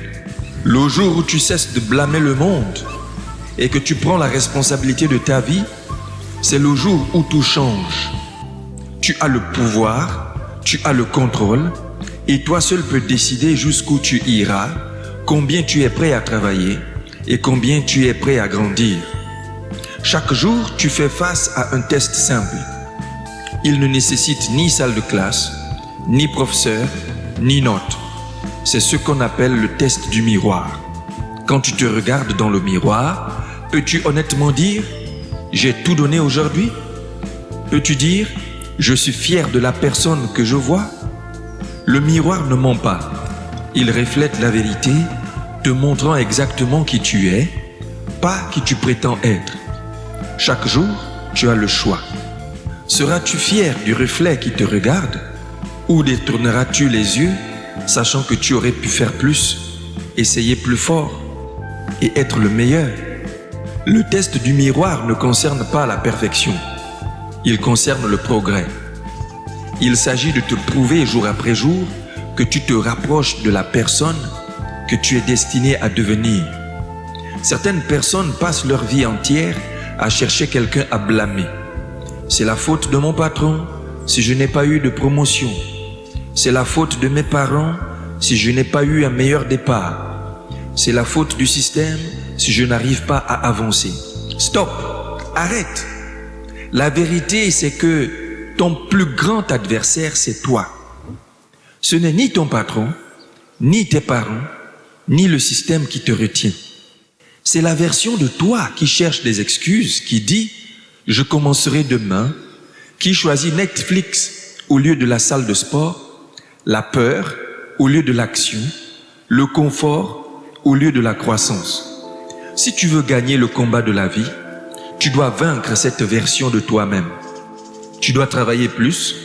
Le jour où tu cesses de blâmer le monde et que tu prends la responsabilité de ta vie, c'est le jour où tout change. Tu as le pouvoir, tu as le contrôle et toi seul peux décider jusqu'où tu iras, combien tu es prêt à travailler et combien tu es prêt à grandir. Chaque jour, tu fais face à un test simple. Il ne nécessite ni salle de classe, ni professeur, ni notes. C'est ce qu'on appelle le test du miroir. Quand tu te regardes dans le miroir, peux-tu honnêtement dire « J'ai tout donné aujourd'hui » Peux-tu dire « Je suis fier de la personne que je vois » Le miroir ne ment pas. Il reflète la vérité, te montrant exactement qui tu es, pas qui tu prétends être. Chaque jour, tu as le choix. Seras-tu fier du reflet qui te regarde ou détourneras-tu les yeux, sachant que tu aurais pu faire plus, essayer plus fort et être le meilleur? Le test du miroir ne concerne pas la perfection. Il concerne le progrès. Il s'agit de te prouver jour après jour que tu te rapproches de la personne que tu es destiné à devenir. Certaines personnes passent leur vie entière à chercher quelqu'un à blâmer. C'est la faute de mon patron si je n'ai pas eu de promotion. C'est la faute de mes parents si je n'ai pas eu un meilleur départ. C'est la faute du système si je n'arrive pas à avancer. Stop! Arrête! La vérité, c'est que ton plus grand adversaire, c'est toi. Ce n'est ni ton patron, ni tes parents, ni le système qui te retient. C'est la version de toi qui cherche des excuses, qui dit « je commencerai demain », qui choisit Netflix au lieu de la salle de sport, la peur au lieu de l'action, le confort au lieu de la croissance. Si tu veux gagner le combat de la vie, tu dois vaincre cette version de toi-même. Tu dois travailler plus,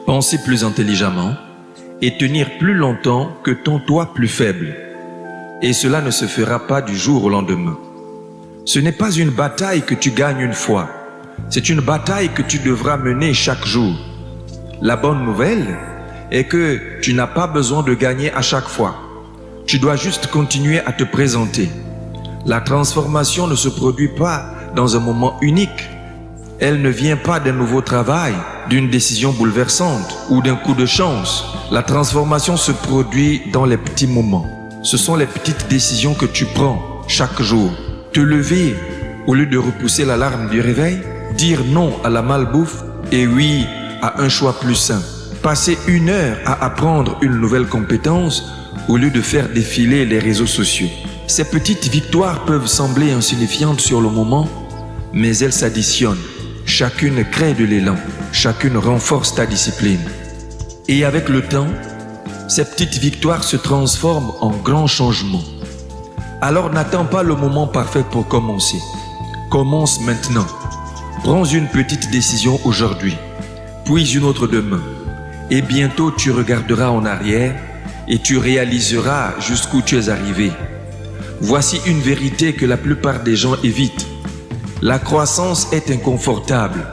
penser plus intelligemment et tenir plus longtemps que ton toi plus faible. Et cela ne se fera pas du jour au lendemain. Ce n'est pas une bataille que tu gagnes une fois. C'est une bataille que tu devras mener chaque jour. La bonne nouvelle est que tu n'as pas besoin de gagner à chaque fois. Tu dois juste continuer à te présenter. La transformation ne se produit pas dans un moment unique. Elle ne vient pas d'un nouveau travail, d'une décision bouleversante ou d'un coup de chance. La transformation se produit dans les petits moments. Ce sont les petites décisions que tu prends chaque jour. Te lever au lieu de repousser l'alarme du réveil, dire non à la malbouffe et oui à un choix plus sain. Passer 1 heure à apprendre une nouvelle compétence au lieu de faire défiler les réseaux sociaux. Ces petites victoires peuvent sembler insignifiantes sur le moment, mais elles s'additionnent. Chacune crée de l'élan, chacune renforce ta discipline. Et avec le temps, ces petites victoires se transforment en grands changements. Alors n'attends pas le moment parfait pour commencer. Commence maintenant. Prends une petite décision aujourd'hui, puis une autre demain. Et bientôt tu regarderas en arrière et tu réaliseras jusqu'où tu es arrivé. Voici une vérité que la plupart des gens évitent. La croissance est inconfortable.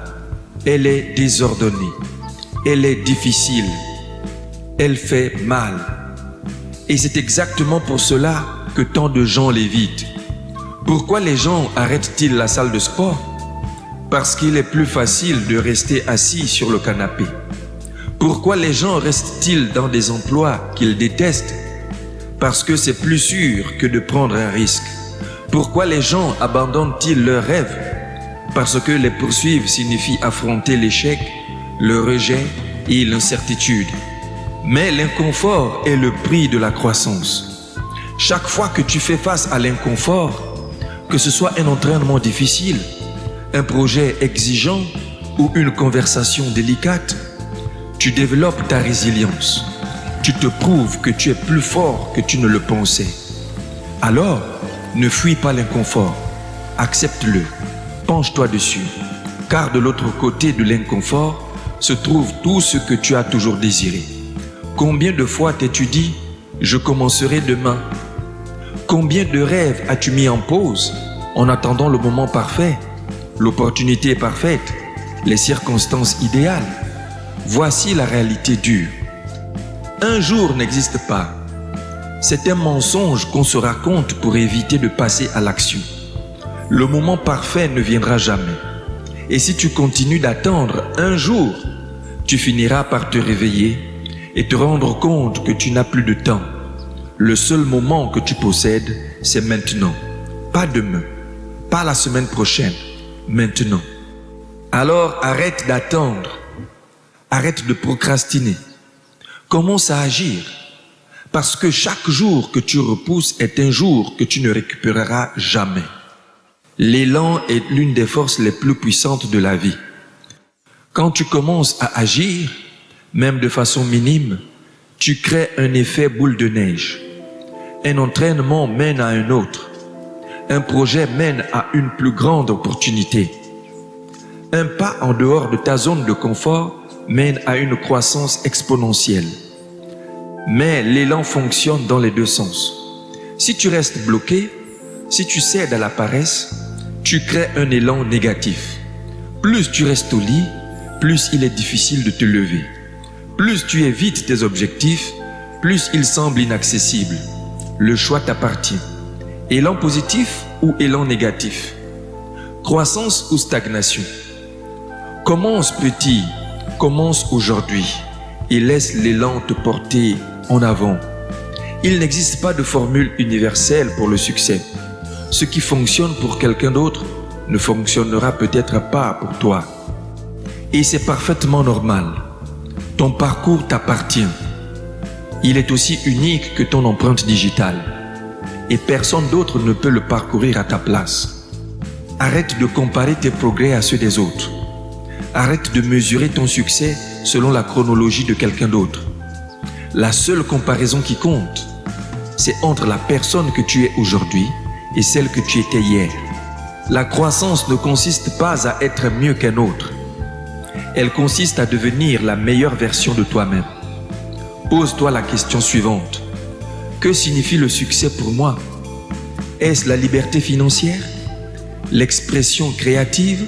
Elle est désordonnée. Elle est difficile. Elle fait mal. Et c'est exactement pour cela que tant de gens l'évitent. Pourquoi les gens arrêtent-ils la salle de sport? Parce qu'il est plus facile de rester assis sur le canapé. Pourquoi les gens restent-ils dans des emplois qu'ils détestent? Parce que c'est plus sûr que de prendre un risque. Pourquoi les gens abandonnent-ils leurs rêves? Parce que les poursuivre signifie affronter l'échec, le rejet et l'incertitude. Mais l'inconfort est le prix de la croissance. Chaque fois que tu fais face à l'inconfort, que ce soit un entraînement difficile, un projet exigeant ou une conversation délicate, tu développes ta résilience. Tu te prouves que tu es plus fort que tu ne le pensais. Alors, ne fuis pas l'inconfort. Accepte-le. Penche-toi dessus. Car de l'autre côté de l'inconfort se trouve tout ce que tu as toujours désiré. Combien de fois t'es-tu dit « Je commencerai demain » ? Combien de rêves as-tu mis en pause en attendant le moment parfait, l'opportunité parfaite, les circonstances idéales? Voici la réalité dure. Un jour n'existe pas. C'est un mensonge qu'on se raconte pour éviter de passer à l'action. Le moment parfait ne viendra jamais. Et si tu continues d'attendre un jour, tu finiras par te réveiller et te rendre compte que tu n'as plus de temps. Le seul moment que tu possèdes, c'est maintenant. Pas demain, pas la semaine prochaine, maintenant. Alors arrête d'attendre. Arrête de procrastiner. Commence à agir. Parce que chaque jour que tu repousses est un jour que tu ne récupéreras jamais. L'élan est l'une des forces les plus puissantes de la vie. Quand tu commences à agir, même de façon minime, tu crées un effet boule de neige. Un entraînement mène à un autre. Un projet mène à une plus grande opportunité. Un pas en dehors de ta zone de confort mène à une croissance exponentielle. Mais l'élan fonctionne dans les deux sens. Si tu restes bloqué, si tu cèdes à la paresse, tu crées un élan négatif. Plus tu restes au lit, plus il est difficile de te lever. Plus tu évites tes objectifs, plus ils semblent inaccessibles. Le choix t'appartient. Élan positif ou élan négatif? Croissance ou stagnation? Commence petit, commence aujourd'hui et laisse l'élan te porter en avant. Il n'existe pas de formule universelle pour le succès. Ce qui fonctionne pour quelqu'un d'autre ne fonctionnera peut-être pas pour toi. Et c'est parfaitement normal. Ton parcours t'appartient. Il est aussi unique que ton empreinte digitale. Et personne d'autre ne peut le parcourir à ta place. Arrête de comparer tes progrès à ceux des autres. Arrête de mesurer ton succès selon la chronologie de quelqu'un d'autre. La seule comparaison qui compte, c'est entre la personne que tu es aujourd'hui et celle que tu étais hier. La croissance ne consiste pas à être mieux qu'un autre. Elle consiste à devenir la meilleure version de toi-même. Pose-toi la question suivante. Que signifie le succès pour moi? Est-ce la liberté financière? L'expression créative?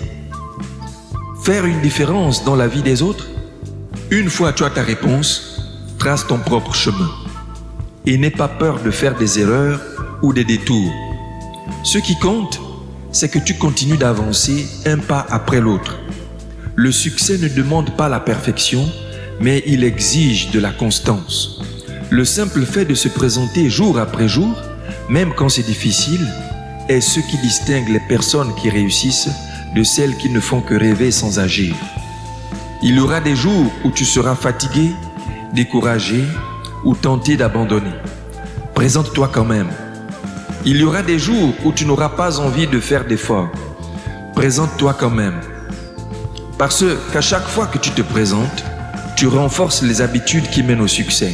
Faire une différence dans la vie des autres? Une fois tu as ta réponse, trace ton propre chemin. Et n'aie pas peur de faire des erreurs ou des détours. Ce qui compte, c'est que tu continues d'avancer un pas après l'autre. Le succès ne demande pas la perfection, mais il exige de la constance. Le simple fait de se présenter jour après jour, même quand c'est difficile, est ce qui distingue les personnes qui réussissent de celles qui ne font que rêver sans agir. Il y aura des jours où tu seras fatigué, découragé ou tenté d'abandonner. Présente-toi quand même. Il y aura des jours où tu n'auras pas envie de faire d'efforts. Présente-toi quand même. Parce qu'à chaque fois que tu te présentes, tu renforces les habitudes qui mènent au succès.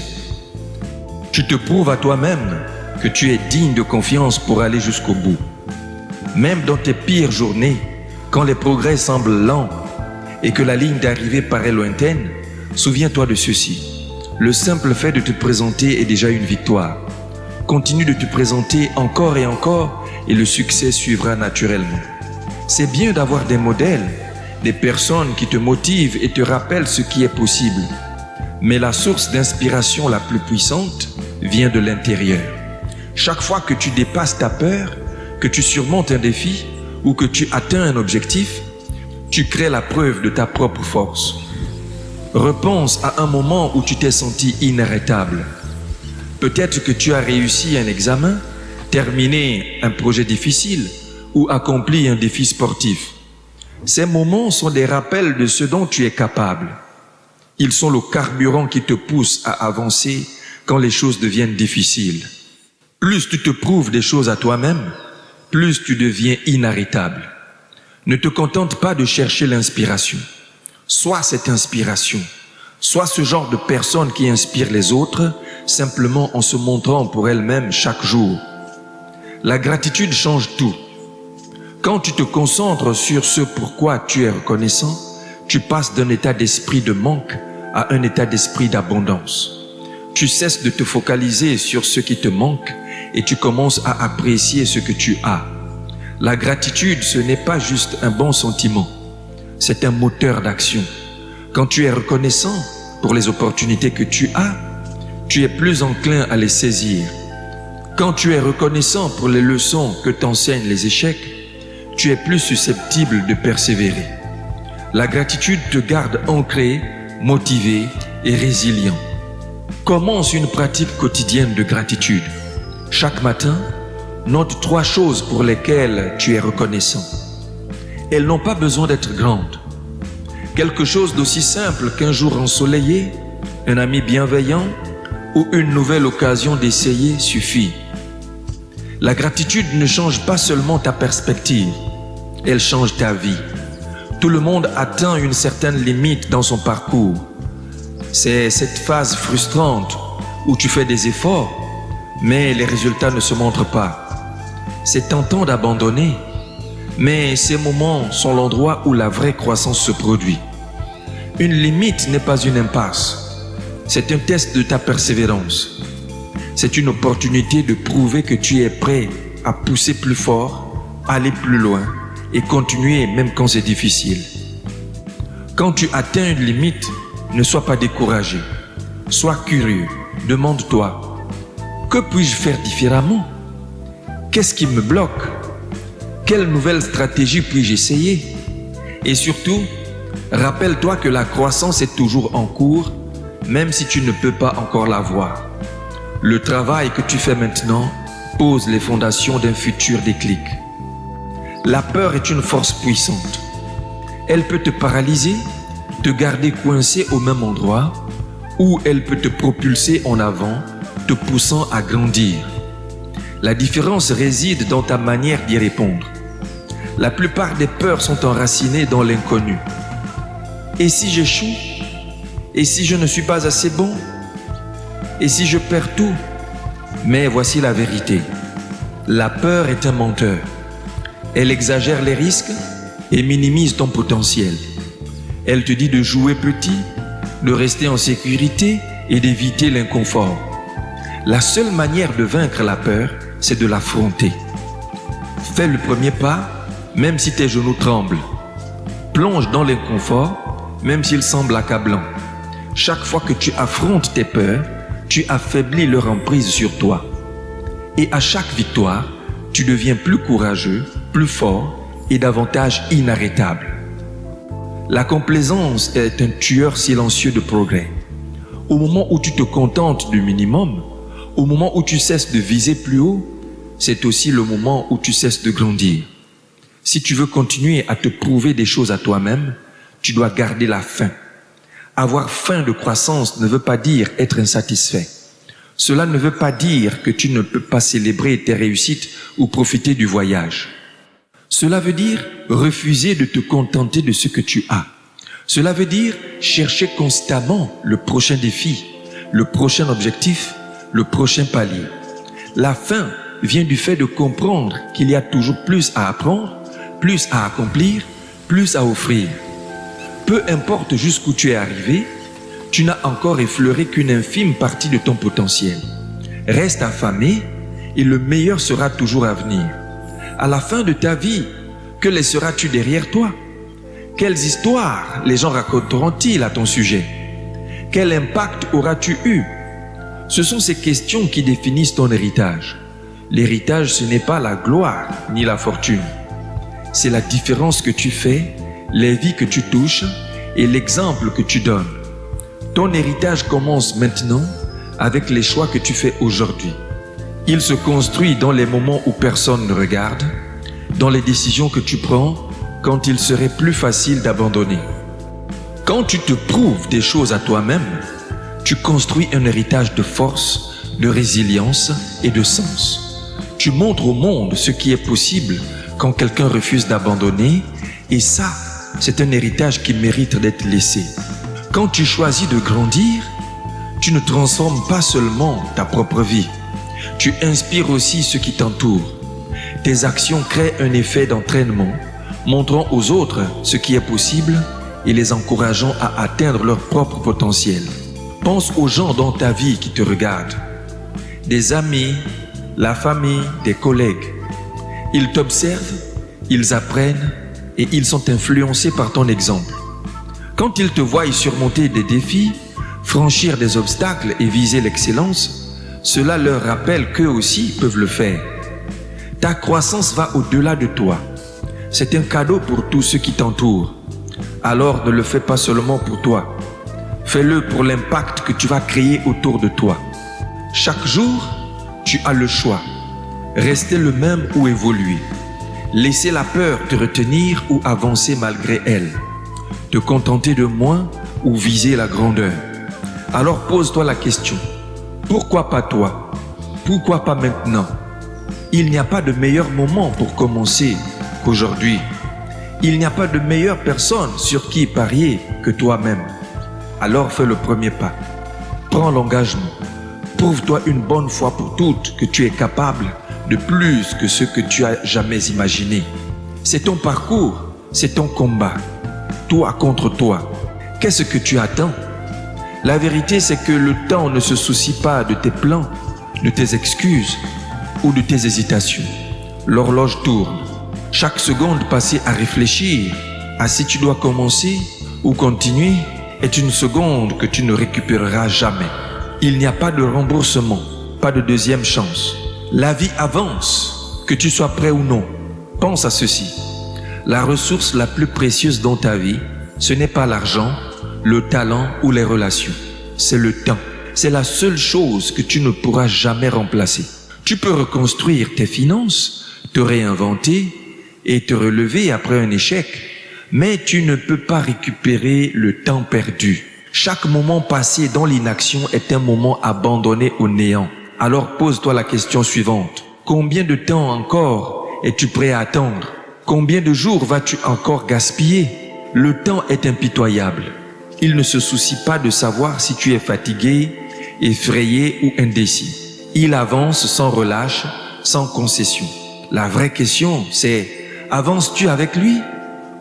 Tu te prouves à toi-même que tu es digne de confiance pour aller jusqu'au bout. Même dans tes pires journées, quand les progrès semblent lents et que la ligne d'arrivée paraît lointaine, souviens-toi de ceci. Le simple fait de te présenter est déjà une victoire. Continue de te présenter encore et encore et le succès suivra naturellement. C'est bien d'avoir des modèles, des personnes qui te motivent et te rappellent ce qui est possible. Mais la source d'inspiration la plus puissante vient de l'intérieur. Chaque fois que tu dépasses ta peur, que tu surmontes un défi ou que tu atteins un objectif, tu crées la preuve de ta propre force. Repense à un moment où tu t'es senti inarrêtable. Peut-être que tu as réussi un examen, terminé un projet difficile ou accompli un défi sportif. Ces moments sont des rappels de ce dont tu es capable. Ils sont le carburant qui te pousse à avancer quand les choses deviennent difficiles. Plus tu te prouves des choses à toi-même, plus tu deviens inarrêtable. Ne te contente pas de chercher l'inspiration. Sois cette inspiration. Sois ce genre de personne qui inspire les autres simplement en se montrant pour elle-même chaque jour. La gratitude change tout. Quand tu te concentres sur ce pourquoi tu es reconnaissant, tu passes d'un état d'esprit de manque à un état d'esprit d'abondance. Tu cesses de te focaliser sur ce qui te manque et tu commences à apprécier ce que tu as. La gratitude, ce n'est pas juste un bon sentiment, c'est un moteur d'action. Quand tu es reconnaissant pour les opportunités que tu as, tu es plus enclin à les saisir. Quand tu es reconnaissant pour les leçons que t'enseignent les échecs, tu es plus susceptible de persévérer. La gratitude te garde ancré, motivé et résilient. Commence une pratique quotidienne de gratitude. Chaque matin, note 3 choses pour lesquelles tu es reconnaissant. Elles n'ont pas besoin d'être grandes. Quelque chose d'aussi simple qu'un jour ensoleillé, un ami bienveillant ou une nouvelle occasion d'essayer suffit. La gratitude ne change pas seulement ta perspective, elle change ta vie. Tout le monde atteint une certaine limite dans son parcours. C'est cette phase frustrante où tu fais des efforts, mais les résultats ne se montrent pas. C'est tentant d'abandonner, mais ces moments sont l'endroit où la vraie croissance se produit. Une limite n'est pas une impasse, c'est un test de ta persévérance. C'est une opportunité de prouver que tu es prêt à pousser plus fort, aller plus loin et continuer même quand c'est difficile. Quand tu atteins une limite, ne sois pas découragé. Sois curieux. Demande-toi, que puis-je faire différemment? Qu'est-ce qui me bloque? Quelle nouvelle stratégie puis-je essayer? Et surtout, rappelle-toi que la croissance est toujours en cours, même si tu ne peux pas encore la voir. Le travail que tu fais maintenant pose les fondations d'un futur déclic. La peur est une force puissante. Elle peut te paralyser, te garder coincé au même endroit, ou elle peut te propulser en avant, te poussant à grandir. La différence réside dans ta manière d'y répondre. La plupart des peurs sont enracinées dans l'inconnu. Et si j'échoue? Et si je ne suis pas assez bon? Et si je perds tout? Mais voici la vérité. La peur est un menteur. Elle exagère les risques et minimise ton potentiel. Elle te dit de jouer petit, de rester en sécurité et d'éviter l'inconfort. La seule manière de vaincre la peur, c'est de l'affronter. Fais le premier pas, même si tes genoux tremblent. Plonge dans l'inconfort, même s'il semble accablant. Chaque fois que tu affrontes tes peurs, tu affaiblis leur emprise sur toi. Et à chaque victoire, tu deviens plus courageux, plus fort et davantage inarrêtable. La complaisance est un tueur silencieux de progrès. Au moment où tu te contentes du minimum, au moment où tu cesses de viser plus haut, c'est aussi le moment où tu cesses de grandir. Si tu veux continuer à te prouver des choses à toi-même, tu dois garder la faim. Avoir faim de croissance ne veut pas dire être insatisfait. Cela ne veut pas dire que tu ne peux pas célébrer tes réussites ou profiter du voyage. Cela veut dire refuser de te contenter de ce que tu as. Cela veut dire chercher constamment le prochain défi, le prochain objectif, le prochain palier. La faim vient du fait de comprendre qu'il y a toujours plus à apprendre, plus à accomplir, plus à offrir. Peu importe jusqu'où tu es arrivé, tu n'as encore effleuré qu'une infime partie de ton potentiel. Reste affamé et le meilleur sera toujours à venir. À la fin de ta vie, que laisseras-tu derrière toi? Quelles histoires les gens raconteront-ils à ton sujet? Quel impact auras-tu eu? Ce sont ces questions qui définissent ton héritage. L'héritage, ce n'est pas la gloire ni la fortune. C'est la différence que tu fais, les vies que tu touches et l'exemple que tu donnes. Ton héritage commence maintenant avec les choix que tu fais aujourd'hui. Il se construit dans les moments où personne ne regarde, dans les décisions que tu prends quand il serait plus facile d'abandonner. Quand tu te prouves des choses à toi-même, tu construis un héritage de force, de résilience et de sens. Tu montres au monde ce qui est possible quand quelqu'un refuse d'abandonner, et ça, c'est un héritage qui mérite d'être laissé. Quand tu choisis de grandir, tu ne transformes pas seulement ta propre vie, tu inspires aussi ceux qui t'entourent. Tes actions créent un effet d'entraînement, montrant aux autres ce qui est possible et les encourageant à atteindre leur propre potentiel. Pense aux gens dans ta vie qui te regardent. Des amis, la famille, des collègues. Ils t'observent, ils apprennent et ils sont influencés par ton exemple. Quand ils te voient surmonter des défis, franchir des obstacles et viser l'excellence, cela leur rappelle qu'eux aussi peuvent le faire. Ta croissance va au-delà de toi. C'est un cadeau pour tous ceux qui t'entourent. Alors ne le fais pas seulement pour toi. Fais-le pour l'impact que tu vas créer autour de toi. Chaque jour, tu as le choix. Rester le même ou évoluer. Laisser la peur te retenir ou avancer malgré elle. Te contenter de moins ou viser la grandeur. Alors pose-toi la question. Pourquoi pas toi? Pourquoi pas maintenant? Il n'y a pas de meilleur moment pour commencer qu'aujourd'hui. Il n'y a pas de meilleure personne sur qui parier que toi-même. Alors fais le premier pas. Prends l'engagement. Prouve-toi une bonne fois pour toutes que tu es capable de plus que ce que tu as jamais imaginé. C'est ton parcours, c'est ton combat. Toi contre toi. Qu'est-ce que tu attends? La vérité, c'est que le temps ne se soucie pas de tes plans, de tes excuses ou de tes hésitations. L'horloge tourne. Chaque seconde passée à réfléchir à si tu dois commencer ou continuer est une seconde que tu ne récupéreras jamais. Il n'y a pas de remboursement, pas de deuxième chance. La vie avance, que tu sois prêt ou non. Pense à ceci. La ressource la plus précieuse dans ta vie, ce n'est pas l'argent, le talent ou les relations. C'est le temps. C'est la seule chose que tu ne pourras jamais remplacer. Tu peux reconstruire tes finances, te réinventer et te relever après un échec, mais tu ne peux pas récupérer le temps perdu. Chaque moment passé dans l'inaction est un moment abandonné au néant. Alors pose-toi la question suivante. Combien de temps encore es-tu prêt à attendre? Combien de jours vas-tu encore gaspiller? Le temps est impitoyable. Il ne se soucie pas de savoir si tu es fatigué, effrayé ou indécis. Il avance sans relâche, sans concession. La vraie question, c'est: avances-tu avec lui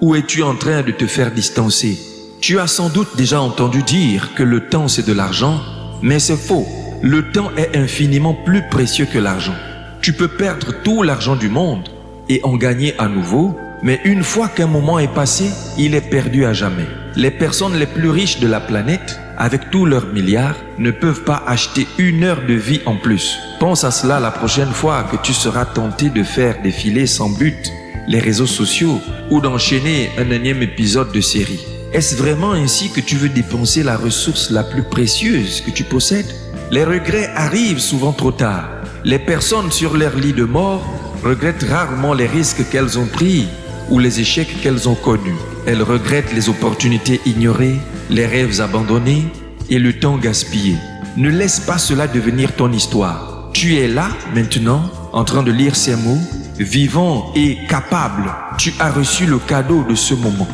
ou es-tu en train de te faire distancer? Tu as sans doute déjà entendu dire que le temps c'est de l'argent, mais c'est faux. Le temps est infiniment plus précieux que l'argent. Tu peux perdre tout l'argent du monde et en gagner à nouveau, mais une fois qu'un moment est passé, il est perdu à jamais. Les personnes les plus riches de la planète, avec tous leurs milliards, ne peuvent pas acheter une heure de vie en plus. Pense à cela la prochaine fois que tu seras tenté de faire défiler sans but les réseaux sociaux ou d'enchaîner un énième épisode de série. Est-ce vraiment ainsi que tu veux dépenser la ressource la plus précieuse que tu possèdes? Les regrets arrivent souvent trop tard. Les personnes sur leur lit de mort regrettent rarement les risques qu'elles ont pris ou les échecs qu'elles ont connus. Elles regrettent les opportunités ignorées, les rêves abandonnés et le temps gaspillé. Ne laisse pas cela devenir ton histoire. Tu es là, maintenant, en train de lire ces mots, vivant et capable. Tu as reçu le cadeau de ce moment.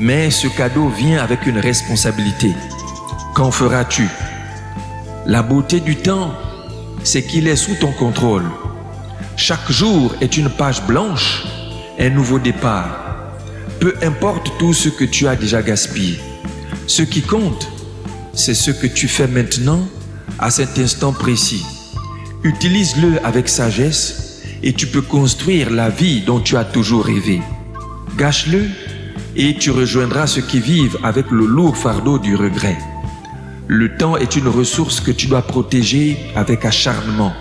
Mais ce cadeau vient avec une responsabilité. Qu'en feras-tu? La beauté du temps c'est qu'il est sous ton contrôle. Chaque jour est une page blanche, un nouveau départ. Peu importe tout ce que tu as déjà gaspillé. Ce qui compte, c'est ce que tu fais maintenant, à cet instant précis. Utilise-le avec sagesse et tu peux construire la vie dont tu as toujours rêvé. Gâche-le et tu rejoindras ceux qui vivent avec le lourd fardeau du regret. Le temps est une ressource que tu dois protéger avec acharnement.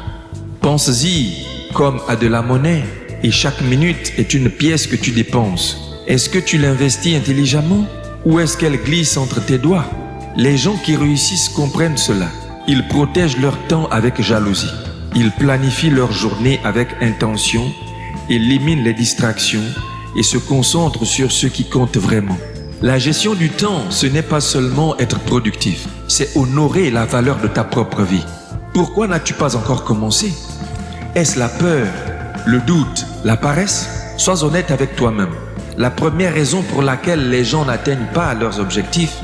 Pense-y comme à de la monnaie et chaque minute est une pièce que tu dépenses. Est-ce que tu l'investis intelligemment ou est-ce qu'elle glisse entre tes doigts? Les gens qui réussissent comprennent cela. Ils protègent leur temps avec jalousie. Ils planifient leur journée avec intention, éliminent les distractions et se concentrent sur ce qui compte vraiment. La gestion du temps, ce n'est pas seulement être productif, c'est honorer la valeur de ta propre vie. Pourquoi n'as-tu pas encore commencé? Est-ce la peur, le doute, la paresse? Sois honnête avec toi-même. La première raison pour laquelle les gens n'atteignent pas leurs objectifs,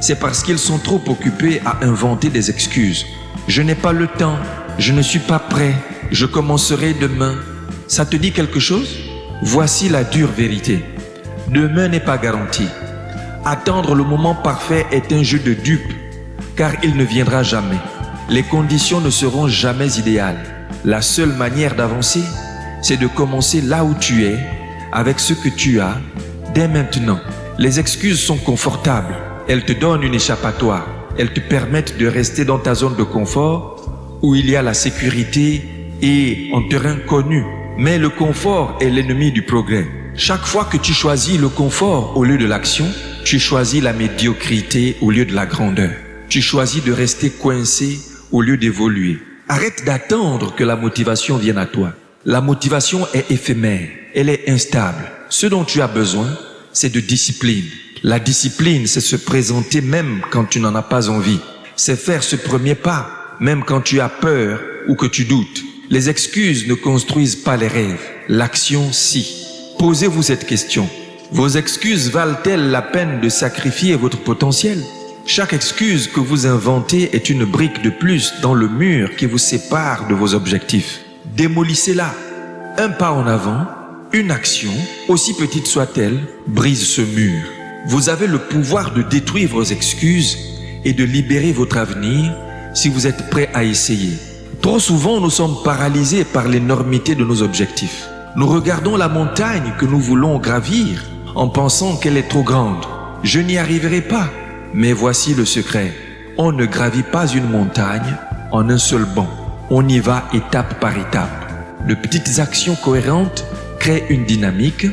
c'est parce qu'ils sont trop occupés à inventer des excuses. Je n'ai pas le temps, je ne suis pas prêt, je commencerai demain. Ça te dit quelque chose? Voici la dure vérité. Demain n'est pas garanti. Attendre le moment parfait est un jeu de dupes, car il ne viendra jamais. Les conditions ne seront jamais idéales. La seule manière d'avancer, c'est de commencer là où tu es, avec ce que tu as, dès maintenant. Les excuses sont confortables. Elles te donnent une échappatoire. Elles te permettent de rester dans ta zone de confort, où il y a la sécurité et un terrain connu. Mais le confort est l'ennemi du progrès. Chaque fois que tu choisis le confort au lieu de l'action, tu choisis la médiocrité au lieu de la grandeur. Tu choisis de rester coincé au lieu d'évoluer. Arrête d'attendre que la motivation vienne à toi. La motivation est éphémère, elle est instable. Ce dont tu as besoin, c'est de discipline. La discipline, c'est se présenter même quand tu n'en as pas envie. C'est faire ce premier pas, même quand tu as peur ou que tu doutes. Les excuses ne construisent pas les rêves, l'action si. Posez-vous cette question. Vos excuses valent-elles la peine de sacrifier votre potentiel? Chaque excuse que vous inventez est une brique de plus dans le mur qui vous sépare de vos objectifs. Démolissez-la. Un pas en avant, une action, aussi petite soit-elle, brise ce mur. Vous avez le pouvoir de détruire vos excuses et de libérer votre avenir si vous êtes prêt à essayer. Trop souvent, nous sommes paralysés par l'énormité de nos objectifs. Nous regardons la montagne que nous voulons gravir en pensant qu'elle est trop grande. Je n'y arriverai pas. Mais voici le secret. On ne gravit pas une montagne en un seul bond. On y va étape par étape. De petites actions cohérentes créent une dynamique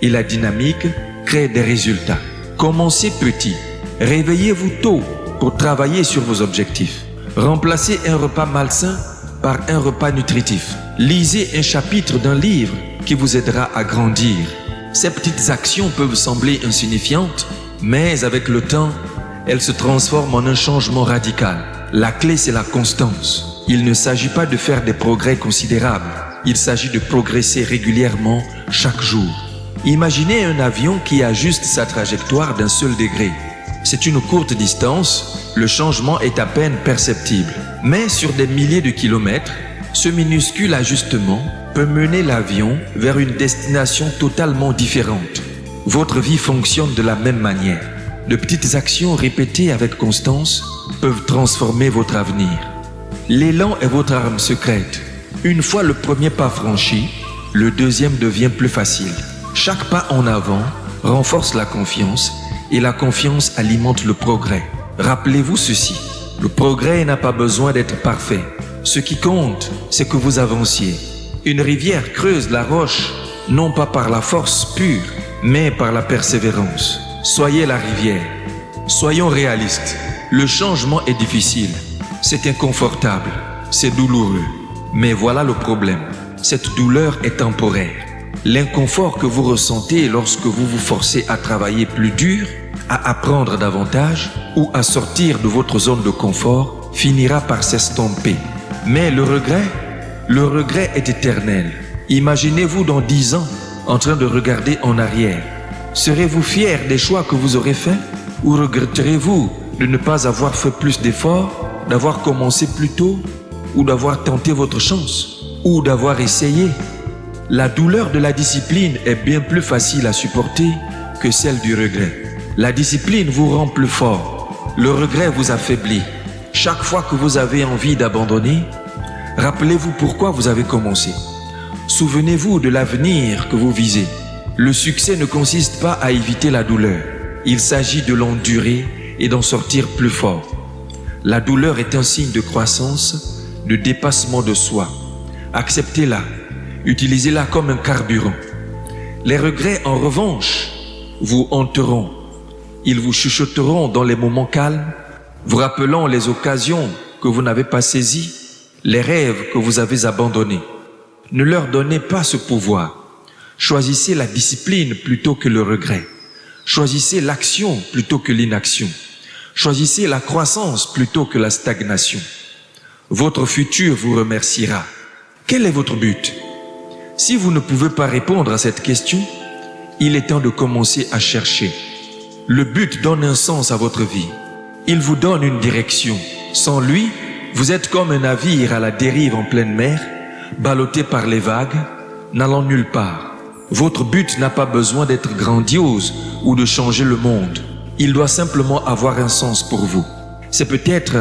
et la dynamique crée des résultats. Commencez petit. Réveillez-vous tôt pour travailler sur vos objectifs. Remplacez un repas malsain par un repas nutritif. Lisez un chapitre d'un livre qui vous aidera à grandir. Ces petites actions peuvent sembler insignifiantes, mais avec le temps, elles se transforment en un changement radical. La clé, c'est la constance. Il ne s'agit pas de faire des progrès considérables. Il s'agit de progresser régulièrement chaque jour. Imaginez un avion qui ajuste sa trajectoire d'un seul degré. C'est une courte distance, le changement est à peine perceptible. Mais sur des milliers de kilomètres, ce minuscule ajustement peut mener l'avion vers une destination totalement différente. Votre vie fonctionne de la même manière. De petites actions répétées avec constance peuvent transformer votre avenir. L'élan est votre arme secrète. Une fois le premier pas franchi, le deuxième devient plus facile. Chaque pas en avant renforce la confiance et la confiance alimente le progrès. Rappelez-vous ceci, le progrès n'a pas besoin d'être parfait. Ce qui compte, c'est que vous avanciez. Une rivière creuse la roche, non pas par la force pure, mais par la persévérance. Soyez la rivière. Soyons réalistes. Le changement est difficile. C'est inconfortable. C'est douloureux. Mais voilà le problème. Cette douleur est temporaire. L'inconfort que vous ressentez lorsque vous vous forcez à travailler plus dur, à apprendre davantage ou à sortir de votre zone de confort finira par s'estomper. Mais le regret est éternel. Imaginez-vous dans 10 ans en train de regarder en arrière. Serez-vous fier des choix que vous aurez faits ou regretterez-vous de ne pas avoir fait plus d'efforts, d'avoir commencé plus tôt? ou d'avoir tenté votre chance, ou d'avoir essayé. La douleur de la discipline est bien plus facile à supporter que celle du regret. La discipline vous rend plus fort, le regret vous affaiblit. Chaque fois que vous avez envie d'abandonner, rappelez-vous pourquoi vous avez commencé. Souvenez-vous de l'avenir que vous visez. Le succès ne consiste pas à éviter la douleur. Il s'agit de l'endurer et d'en sortir plus fort. La douleur est un signe de croissance, de dépassement de soi. Acceptez-la, utilisez-la comme un carburant. Les regrets, en revanche, vous hanteront. Ils vous chuchoteront dans les moments calmes, vous rappelant les occasions que vous n'avez pas saisies, les rêves que vous avez abandonnés. Ne leur donnez pas ce pouvoir. Choisissez la discipline plutôt que le regret. Choisissez l'action plutôt que l'inaction. Choisissez la croissance plutôt que la stagnation. Votre futur vous remerciera. Quel est votre but? Si vous ne pouvez pas répondre à cette question, il est temps de commencer à chercher. Le but donne un sens à votre vie. Il vous donne une direction. Sans lui, vous êtes comme un navire à la dérive en pleine mer, ballotté par les vagues, n'allant nulle part. Votre but n'a pas besoin d'être grandiose ou de changer le monde. Il doit simplement avoir un sens pour vous. C'est peut-être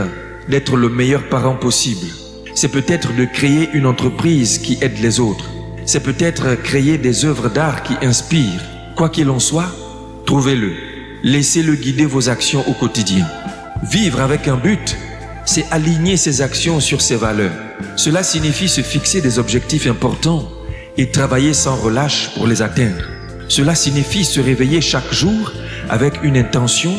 d'être le meilleur parent possible. C'est peut-être de créer une entreprise qui aide les autres. C'est peut-être créer des œuvres d'art qui inspirent. Quoi qu'il en soit, trouvez-le. Laissez-le guider vos actions au quotidien. Vivre avec un but, c'est aligner ses actions sur ses valeurs. Cela signifie se fixer des objectifs importants et travailler sans relâche pour les atteindre. Cela signifie se réveiller chaque jour avec une intention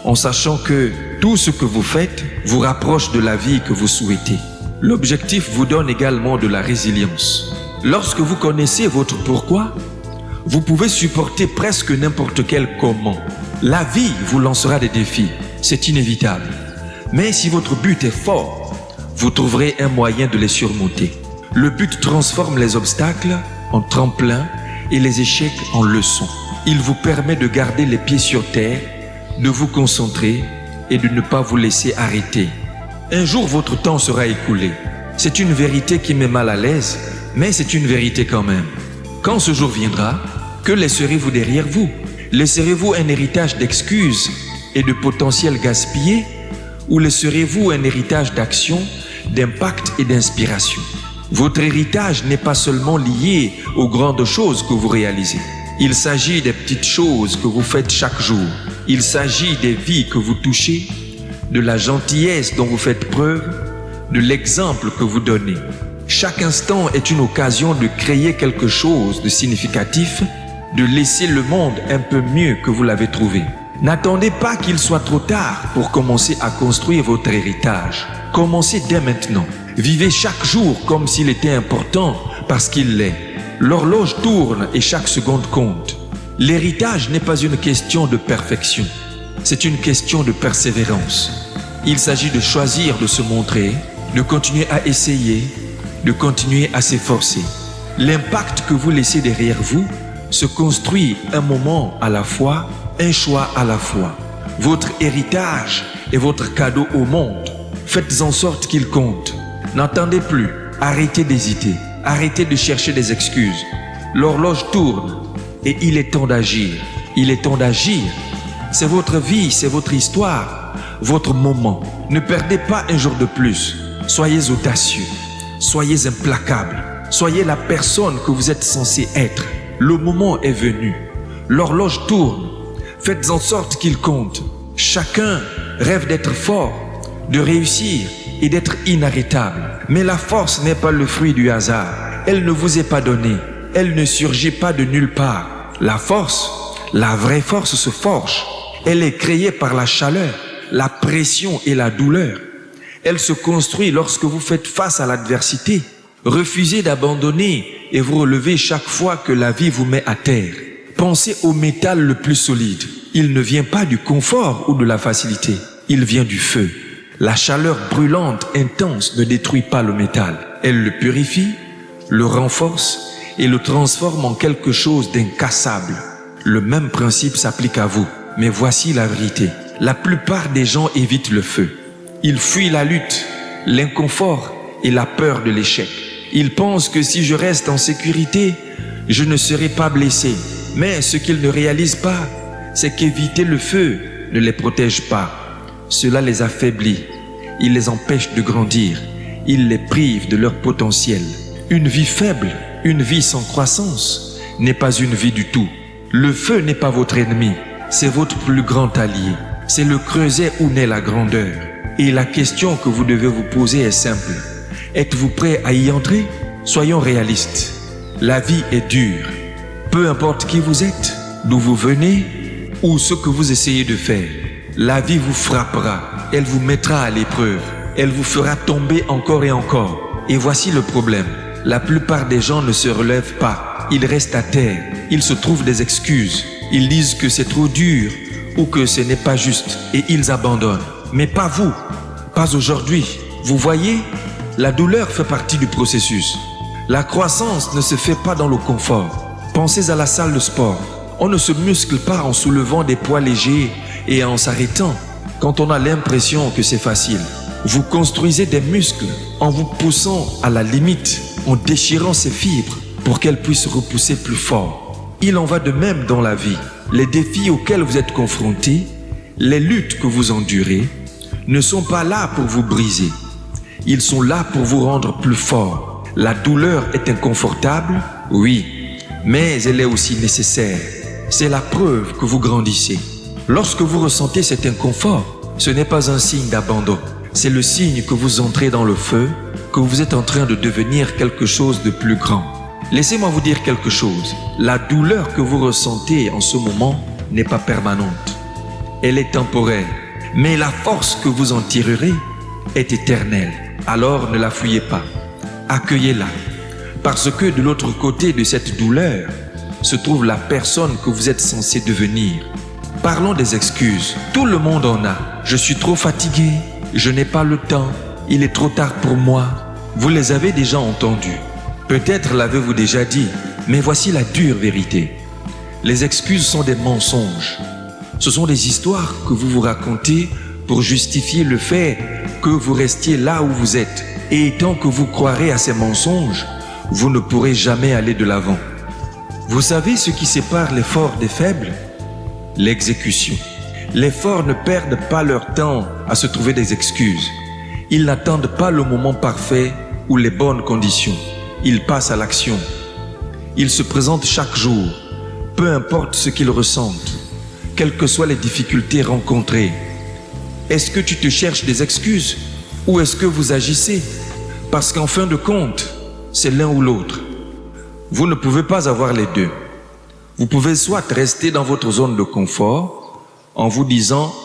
en sachant que tout ce que vous faites vous rapproche de la vie que vous souhaitez. L'objectif vous donne également de la résilience. Lorsque vous connaissez votre pourquoi, vous pouvez supporter presque n'importe quel comment. La vie vous lancera des défis, c'est inévitable. Mais si votre but est fort, vous trouverez un moyen de les surmonter. Le but transforme les obstacles en tremplin et les échecs en leçons. Il vous permet de garder les pieds sur terre, de vous concentrer et de ne pas vous laisser arrêter. Un jour, votre temps sera écoulé. C'est une vérité qui met mal à l'aise, mais c'est une vérité quand même. Quand ce jour viendra, que laisserez-vous derrière vous? Laisserez-vous un héritage d'excuses et de potentiel gaspillé? Ou laisserez-vous un héritage d'action, d'impact et d'inspiration? Votre héritage n'est pas seulement lié aux grandes choses que vous réalisez. Il s'agit des petites choses que vous faites chaque jour. Il s'agit des vies que vous touchez, de la gentillesse dont vous faites preuve, de l'exemple que vous donnez. Chaque instant est une occasion de créer quelque chose de significatif, de laisser le monde un peu mieux que vous l'avez trouvé. N'attendez pas qu'il soit trop tard pour commencer à construire votre héritage. Commencez dès maintenant. Vivez chaque jour comme s'il était important parce qu'il l'est. L'horloge tourne et chaque seconde compte. L'héritage n'est pas une question de perfection, c'est une question de persévérance. Il s'agit de choisir de se montrer, de continuer à essayer, de continuer à s'efforcer. L'impact que vous laissez derrière vous se construit un moment à la fois, un choix à la fois. Votre héritage est votre cadeau au monde. Faites en sorte qu'il compte. N'attendez plus. Arrêtez d'hésiter. Arrêtez de chercher des excuses. L'horloge tourne et il est temps d'agir. Il est temps d'agir. C'est votre vie, c'est votre histoire, votre moment. Ne perdez pas un jour de plus. Soyez audacieux. Soyez implacable. Soyez la personne que vous êtes censé être. Le moment est venu. L'horloge tourne. Faites en sorte qu'il compte. Chacun rêve d'être fort, de réussir et d'être inarrêtable. Mais la force n'est pas le fruit du hasard. Elle ne vous est pas donnée. Elle ne surgit pas de nulle part. La force, la vraie force se forge. Elle est créée par la chaleur, la pression et la douleur. Elle se construit lorsque vous faites face à l'adversité. Refusez d'abandonner et vous relevez chaque fois que la vie vous met à terre. Pensez au métal le plus solide. Il ne vient pas du confort ou de la facilité. Il vient du feu. La chaleur brûlante, intense, ne détruit pas le métal. Elle le purifie, le renforce et le transforme en quelque chose d'incassable. Le même principe s'applique à vous. Mais voici la vérité. La plupart des gens évitent le feu. Ils fuient la lutte, l'inconfort et la peur de l'échec. Ils pensent que si je reste en sécurité, je ne serai pas blessé. Mais ce qu'ils ne réalisent pas, c'est qu'éviter le feu ne les protège pas. Cela les affaiblit, il les empêche de grandir, il les prive de leur potentiel. Une vie faible, une vie sans croissance, n'est pas une vie du tout. Le feu n'est pas votre ennemi, c'est votre plus grand allié. C'est le creuset où naît la grandeur. Et la question que vous devez vous poser est simple. Êtes-vous prêt à y entrer? Soyons réalistes. La vie est dure. Peu importe qui vous êtes, d'où vous venez ou ce que vous essayez de faire, la vie vous frappera, elle vous mettra à l'épreuve, elle vous fera tomber encore et encore. Et voici le problème. La plupart des gens ne se relèvent pas. Ils restent à terre. Ils se trouvent des excuses. Ils disent que c'est trop dur ou que ce n'est pas juste et ils abandonnent. Mais pas vous. Pas aujourd'hui. Vous voyez, la douleur fait partie du processus. La croissance ne se fait pas dans le confort. Pensez à la salle de sport. On ne se muscle pas en soulevant des poids légers et en s'arrêtant quand on a l'impression que c'est facile. Vous construisez des muscles en vous poussant à la limite, en déchirant ses fibres pour qu'elles puissent repousser plus fort. Il en va de même dans la vie. Les défis auxquels vous êtes confrontés, les luttes que vous endurez, ne sont pas là pour vous briser. Ils sont là pour vous rendre plus fort. La douleur est inconfortable, oui, mais elle est aussi nécessaire. C'est la preuve que vous grandissez. Lorsque vous ressentez cet inconfort, ce n'est pas un signe d'abandon. C'est le signe que vous entrez dans le feu, que vous êtes en train de devenir quelque chose de plus grand. Laissez-moi vous dire quelque chose. La douleur que vous ressentez en ce moment n'est pas permanente. Elle est temporaire. Mais la force que vous en tirerez est éternelle. Alors ne la fuyez pas. Accueillez-la. Parce que de l'autre côté de cette douleur se trouve la personne que vous êtes censé devenir. Parlons des excuses. Tout le monde en a. Je suis trop fatigué. Je n'ai pas le temps. Il est trop tard pour moi. Vous les avez déjà entendus. Peut-être l'avez-vous déjà dit, mais voici la dure vérité. Les excuses sont des mensonges. Ce sont des histoires que vous vous racontez pour justifier le fait que vous restiez là où vous êtes. Et tant que vous croirez à ces mensonges, vous ne pourrez jamais aller de l'avant. Vous savez ce qui sépare les forts des faibles? L'exécution. Les forts ne perdent pas leur temps à se trouver des excuses. Ils n'attendent pas le moment parfait ou les bonnes conditions. Ils passent à l'action. Ils se présentent chaque jour, peu importe ce qu'ils ressentent, quelles que soient les difficultés rencontrées. Est-ce que tu te cherches des excuses ou est-ce que vous agissez? Parce qu'en fin de compte, c'est l'un ou l'autre. Vous ne pouvez pas avoir les deux. Vous pouvez soit rester dans votre zone de confort en vous disant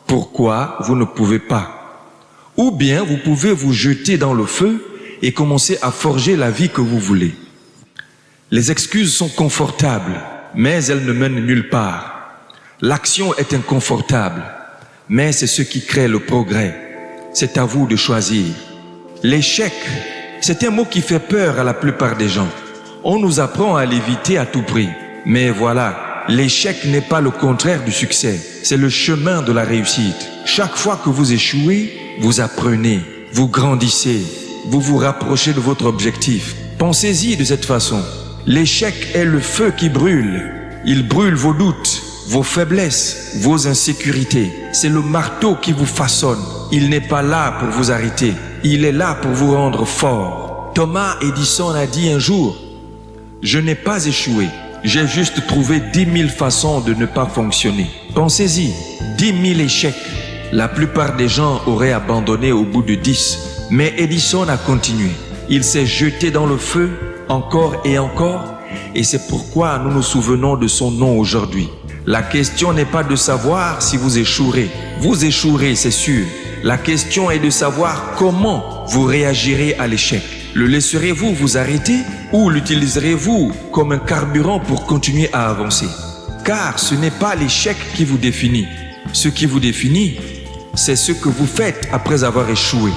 pourquoi vous ne pouvez pas. Ou bien vous pouvez vous jeter dans le feu et commencer à forger la vie que vous voulez. Les excuses sont confortables, mais elles ne mènent nulle part. L'action est inconfortable, mais c'est ce qui crée le progrès. C'est à vous de choisir. L'échec, c'est un mot qui fait peur à la plupart des gens. On nous apprend à l'éviter à tout prix. Mais voilà, l'échec n'est pas le contraire du succès. C'est le chemin de la réussite. Chaque fois que vous échouez, vous apprenez, vous grandissez, vous vous rapprochez de votre objectif. Pensez-y de cette façon. L'échec est le feu qui brûle. Il brûle vos doutes, vos faiblesses, vos insécurités. C'est le marteau qui vous façonne. Il n'est pas là pour vous arrêter. Il est là pour vous rendre fort. Thomas Edison a dit un jour, « Je n'ai pas échoué. J'ai juste trouvé 10 000 façons de ne pas fonctionner. » Pensez-y, 10 000 échecs. La plupart des gens auraient abandonné au bout de 10. Mais Edison a continué. Il s'est jeté dans le feu, encore et encore, et c'est pourquoi nous nous souvenons de son nom aujourd'hui. La question n'est pas de savoir si vous échouerez. Vous échouerez, c'est sûr. La question est de savoir comment vous réagirez à l'échec. Le laisserez-vous vous arrêter ou l'utiliserez-vous comme un carburant pour continuer à avancer? Car ce n'est pas l'échec qui vous définit. Ce qui vous définit, c'est ce que vous faites après avoir échoué.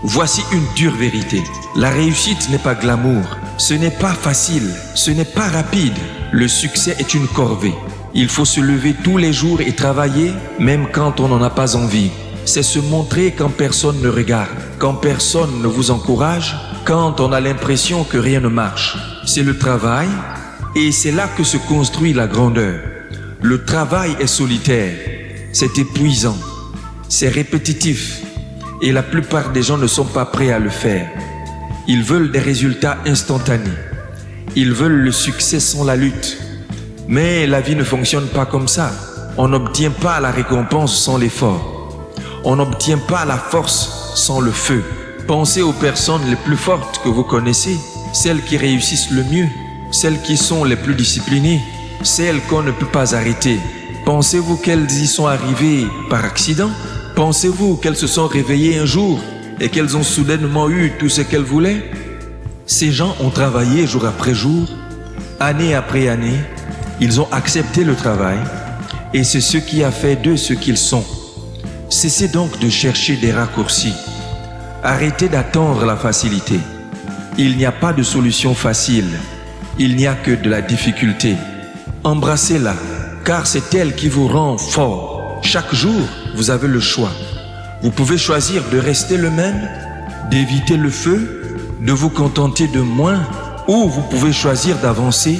Voici une dure vérité. La réussite n'est pas glamour. Ce n'est pas facile. Ce n'est pas rapide. Le succès est une corvée. Il faut se lever tous les jours et travailler, même quand on n'en a pas envie. c'est se montrer quand personne ne regarde, quand personne ne vous encourage, quand on a l'impression que rien ne marche. C'est le travail et c'est là que se construit la grandeur. Le travail est solitaire, c'est épuisant, c'est répétitif et la plupart des gens ne sont pas prêts à le faire. Ils veulent des résultats instantanés. Ils veulent le succès sans la lutte. Mais la vie ne fonctionne pas comme ça. On n'obtient pas la récompense sans l'effort. On n'obtient pas la force sans le feu. Pensez aux personnes les plus fortes que vous connaissez, celles qui réussissent le mieux, celles qui sont les plus disciplinées, celles qu'on ne peut pas arrêter. Pensez-vous qu'elles y sont arrivées par accident? Pensez-vous qu'elles se sont réveillées un jour et qu'elles ont soudainement eu tout ce qu'elles voulaient? Ces gens ont travaillé jour après jour, année après année. Ils ont accepté le travail et c'est ce qui a fait d'eux ce qu'ils sont. Cessez donc de chercher des raccourcis. Arrêtez d'attendre la facilité. Il n'y a pas de solution facile. Il n'y a que de la difficulté. Embrassez-la, car c'est elle qui vous rend fort. Chaque jour, vous avez le choix. Vous pouvez choisir de rester le même, d'éviter le feu, de vous contenter de moins, ou vous pouvez choisir d'avancer,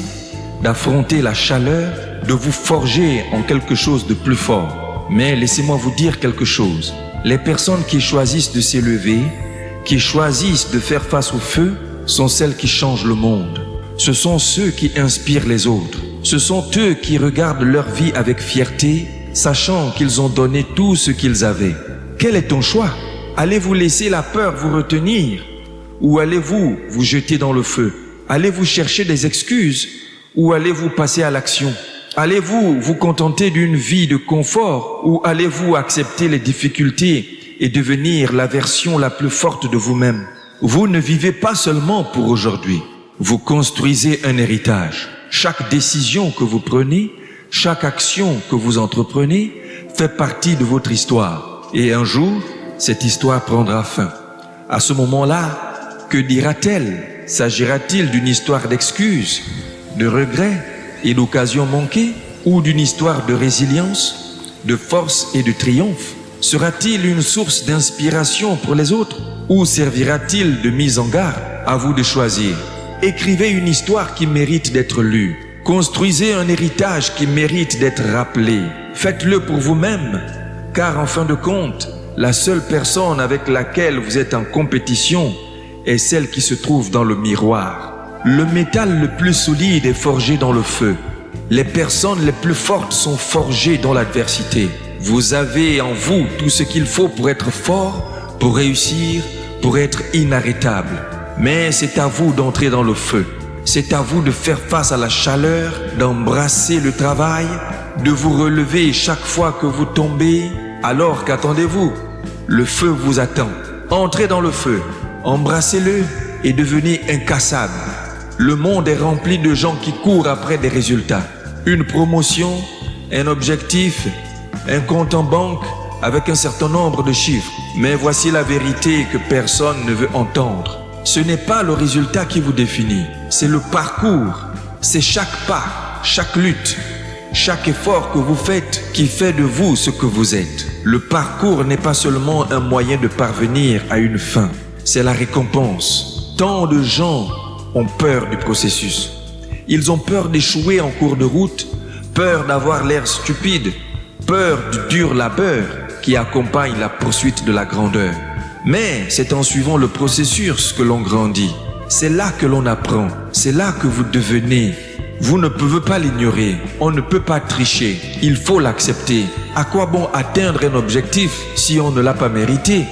d'affronter la chaleur, de vous forger en quelque chose de plus fort. Mais laissez-moi vous dire quelque chose. Les personnes qui choisissent de s'élever, qui choisissent de faire face au feu, sont celles qui changent le monde. Ce sont ceux qui inspirent les autres. Ce sont eux qui regardent leur vie avec fierté, sachant qu'ils ont donné tout ce qu'ils avaient. Quel est ton choix? Allez-vous laisser la peur vous retenir? Ou allez-vous vous jeter dans le feu? Allez-vous chercher des excuses? Ou allez-vous passer à l'action? Allez-vous vous contenter d'une vie de confort? Ou allez-vous accepter les difficultés et devenir la version la plus forte de vous-même? Vous ne vivez pas seulement pour aujourd'hui. Vous construisez un héritage. Chaque décision que vous prenez, chaque action que vous entreprenez fait partie de votre histoire. Et un jour, cette histoire prendra fin. À ce moment-là, que dira-t-elle? S'agira-t-il d'une histoire d'excuses, de regrets et d'occasions manquées, ou d'une histoire de résilience, de force et de triomphe? Sera-t-il une source d'inspiration pour les autres, ou servira-t-il de mise en garde? À vous de choisir. Écrivez une histoire qui mérite d'être lue. Construisez un héritage qui mérite d'être rappelé. Faites-le pour vous-même, car en fin de compte, la seule personne avec laquelle vous êtes en compétition est celle qui se trouve dans le miroir. Le métal le plus solide est forgé dans le feu. Les personnes les plus fortes sont forgées dans l'adversité. Vous avez en vous tout ce qu'il faut pour être fort, pour réussir, pour être inarrêtable. Mais c'est à vous d'entrer dans le feu. C'est à vous de faire face à la chaleur, d'embrasser le travail, de vous relever chaque fois que vous tombez. Alors qu'attendez-vous? Le feu vous attend. Entrez dans le feu, embrassez-le et devenez incassable. Le monde est rempli de gens qui courent après des résultats. Une promotion, un objectif, un compte en banque avec un certain nombre de chiffres. Mais voici la vérité que personne ne veut entendre. Ce n'est pas le résultat qui vous définit, c'est le parcours. C'est chaque pas, chaque lutte, chaque effort que vous faites qui fait de vous ce que vous êtes. Le parcours n'est pas seulement un moyen de parvenir à une fin, c'est la récompense. Tant de gens ont peur du processus. Ils ont peur d'échouer en cours de route, peur d'avoir l'air stupide, peur du dur labeur qui accompagne la poursuite de la grandeur. Mais c'est en suivant le processus que l'on grandit. C'est là que l'on apprend. C'est là que vous devenez. Vous ne pouvez pas l'ignorer. On ne peut pas tricher. Il faut l'accepter. À quoi bon atteindre un objectif si on ne l'a pas mérité?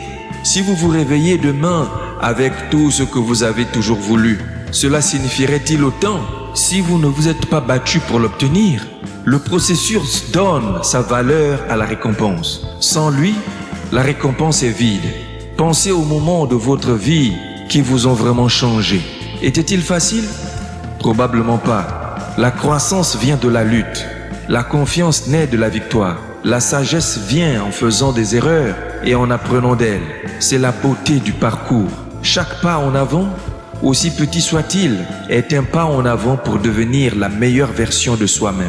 Si vous vous réveillez demain avec tout ce que vous avez toujours voulu, cela signifierait-il autant si vous ne vous êtes pas battu pour l'obtenir? Le processus donne sa valeur à la récompense. Sans lui, la récompense est vide. Pensez aux moments de votre vie qui vous ont vraiment changé. Était-il facile? Probablement pas. La croissance vient de la lutte. La confiance naît de la victoire. La sagesse vient en faisant des erreurs et en apprenant d'elles. C'est la beauté du parcours. Chaque pas en avant, aussi petit soit-il, est un pas en avant pour devenir la meilleure version de soi-même.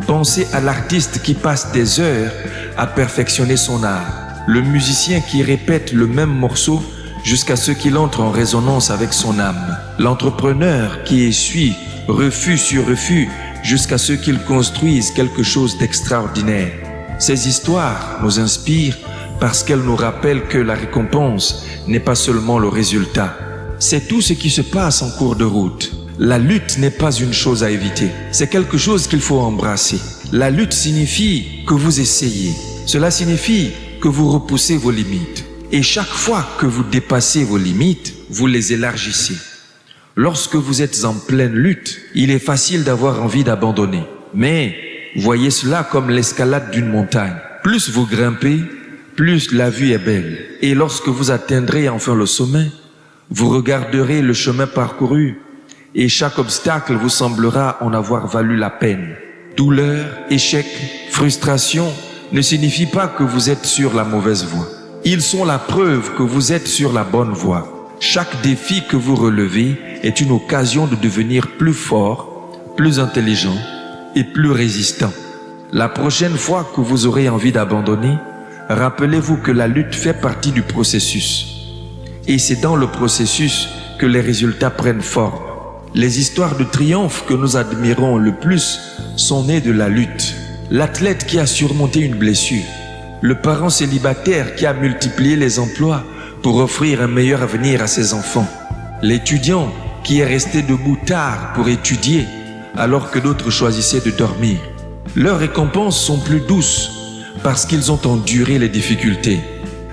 Pensez à l'artiste qui passe des heures à perfectionner son art. le musicien qui répète le même morceau jusqu'à ce qu'il entre en résonance avec son âme, l'entrepreneur qui essuie refus sur refus jusqu'à ce qu'il construise quelque chose d'extraordinaire. Ces histoires nous inspirent parce qu'elles nous rappellent que la récompense n'est pas seulement le résultat, c'est tout ce qui se passe en cours de route. La lutte n'est pas une chose à éviter, c'est quelque chose qu'il faut embrasser. La lutte signifie que vous essayez, cela signifie que vous repoussez vos limites. Et chaque fois que vous dépassez vos limites, vous les élargissez. Lorsque vous êtes en pleine lutte, il est facile d'avoir envie d'abandonner. Mais voyez cela comme l'escalade d'une montagne. Plus vous grimpez, plus la vue est belle. Et lorsque vous atteindrez enfin le sommet, vous regarderez le chemin parcouru et chaque obstacle vous semblera en avoir valu la peine. Douleur, échec, frustration ne signifient pas que vous êtes sur la mauvaise voie. Ils sont la preuve que vous êtes sur la bonne voie. Chaque défi que vous relevez est une occasion de devenir plus fort, plus intelligent et plus résistant. La prochaine fois que vous aurez envie d'abandonner, rappelez-vous que la lutte fait partie du processus. Et c'est dans le processus que les résultats prennent forme. Les histoires de triomphe que nous admirons le plus sont nées de la lutte. L'athlète qui a surmonté une blessure, le parent célibataire qui a multiplié les emplois pour offrir un meilleur avenir à ses enfants, l'étudiant qui est resté debout tard pour étudier alors que d'autres choisissaient de dormir. Leurs récompenses sont plus douces parce qu'ils ont enduré les difficultés.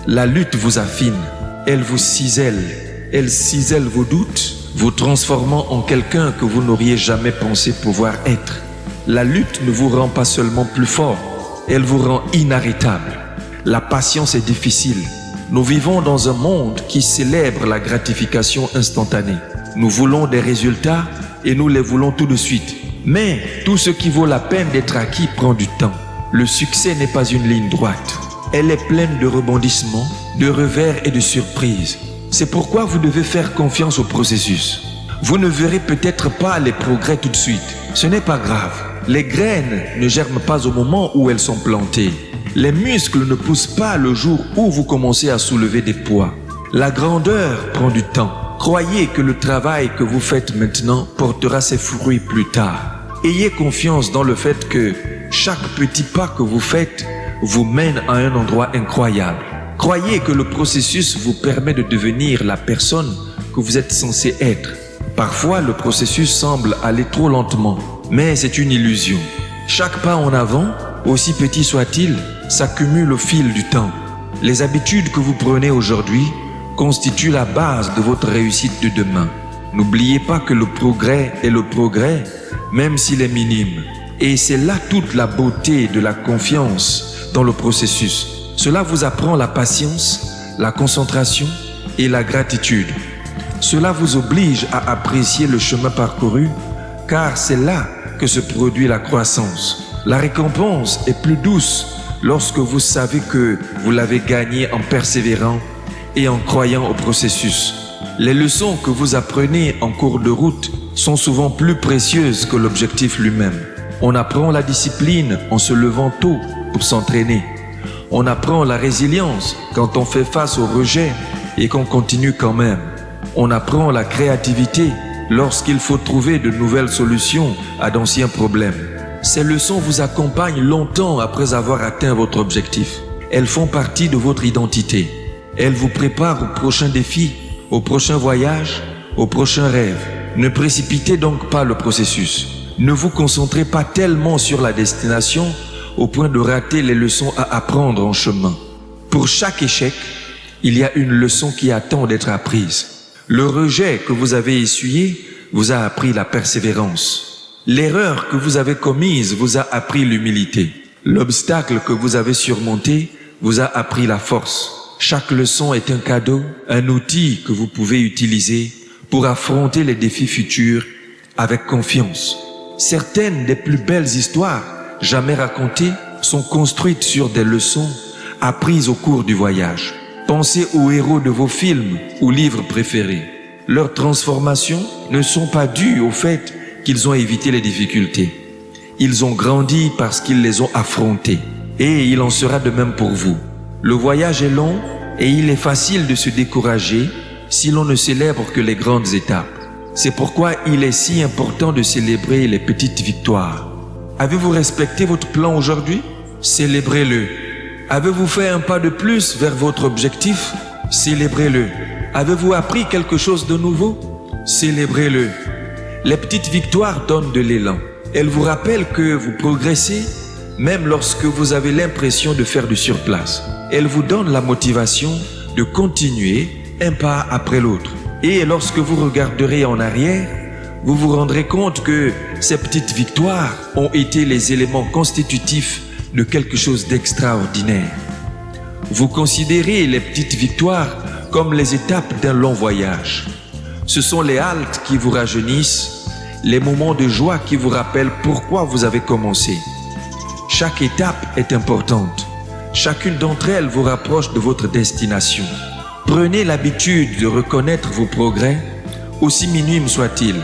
La lutte vous affine, elle vous cisèle, elle cisèle vos doutes, vous transformant en quelqu'un que vous n'auriez jamais pensé pouvoir être. La lutte ne vous rend pas seulement plus fort, elle vous rend inarrêtable. La patience est difficile. Nous vivons dans un monde qui célèbre la gratification instantanée. Nous voulons des résultats et nous les voulons tout de suite. Mais tout ce qui vaut la peine d'être acquis prend du temps. Le succès n'est pas une ligne droite. Elle est pleine de rebondissements, de revers et de surprises. C'est pourquoi vous devez faire confiance au processus. Vous ne verrez peut-être pas les progrès tout de suite. Ce n'est pas grave. Les graines ne germent pas au moment où elles sont plantées. Les muscles ne poussent pas le jour où vous commencez à soulever des poids. La grandeur prend du temps. Croyez que le travail que vous faites maintenant portera ses fruits plus tard. Ayez confiance dans le fait que chaque petit pas que vous faites vous mène à un endroit incroyable. Croyez que le processus vous permet de devenir la personne que vous êtes censé être. Parfois, le processus semble aller trop lentement, mais c'est une illusion. Chaque pas en avant, aussi petit soit-il, s'accumule au fil du temps. Les habitudes que vous prenez aujourd'hui constituent la base de votre réussite de demain. N'oubliez pas que le progrès est le progrès, même s'il est minime. Et c'est là toute la beauté de la confiance dans le processus. Cela vous apprend la patience, la concentration et la gratitude. Cela vous oblige à apprécier le chemin parcouru, car c'est là que se produit la croissance. La récompense est plus douce lorsque vous savez que vous l'avez gagnée en persévérant et en croyant au processus. Les leçons que vous apprenez en cours de route sont souvent plus précieuses que l'objectif lui-même. On apprend la discipline en se levant tôt pour s'entraîner. On apprend la résilience quand on fait face au rejet et qu'on continue quand même. On apprend la créativité lorsqu'il faut trouver de nouvelles solutions à d'anciens problèmes. Ces leçons vous accompagnent longtemps après avoir atteint votre objectif. Elles font partie de votre identité. Elles vous préparent au prochain défi, au prochain voyage, au prochain rêve. Ne précipitez donc pas le processus. Ne vous concentrez pas tellement sur la destination au point de rater les leçons à apprendre en chemin. Pour chaque échec, il y a une leçon qui attend d'être apprise. Le rejet que vous avez essuyé vous a appris la persévérance. L'erreur que vous avez commise vous a appris l'humilité. L'obstacle que vous avez surmonté vous a appris la force. Chaque leçon est un cadeau, un outil que vous pouvez utiliser pour affronter les défis futurs avec confiance. Certaines des plus belles histoires jamais racontées sont construites sur des leçons apprises au cours du voyage. Pensez aux héros de vos films ou livres préférés. Leurs transformations ne sont pas dues au fait qu'ils ont évité les difficultés. Ils ont grandi parce qu'ils les ont affrontées. Et il en sera de même pour vous. Le voyage est long et il est facile de se décourager si l'on ne célèbre que les grandes étapes. C'est pourquoi il est si important de célébrer les petites victoires. Avez-vous respecté votre plan aujourd'hui? Célébrez-le. Avez-vous fait un pas de plus vers votre objectif? Célébrez-le. Avez-vous appris quelque chose de nouveau? Célébrez-le. Les petites victoires donnent de l'élan. Elles vous rappellent que vous progressez même lorsque vous avez l'impression de faire du surplace. Elles vous donnent la motivation de continuer un pas après l'autre. Et lorsque vous regarderez en arrière, vous vous rendrez compte que ces petites victoires ont été les éléments constitutifs de quelque chose d'extraordinaire. Vous considérez les petites victoires comme les étapes d'un long voyage. Ce sont les haltes qui vous rajeunissent, les moments de joie qui vous rappellent pourquoi vous avez commencé. Chaque étape est importante. Chacune d'entre elles vous rapproche de votre destination. Prenez l'habitude de reconnaître vos progrès, aussi minimes soient-ils.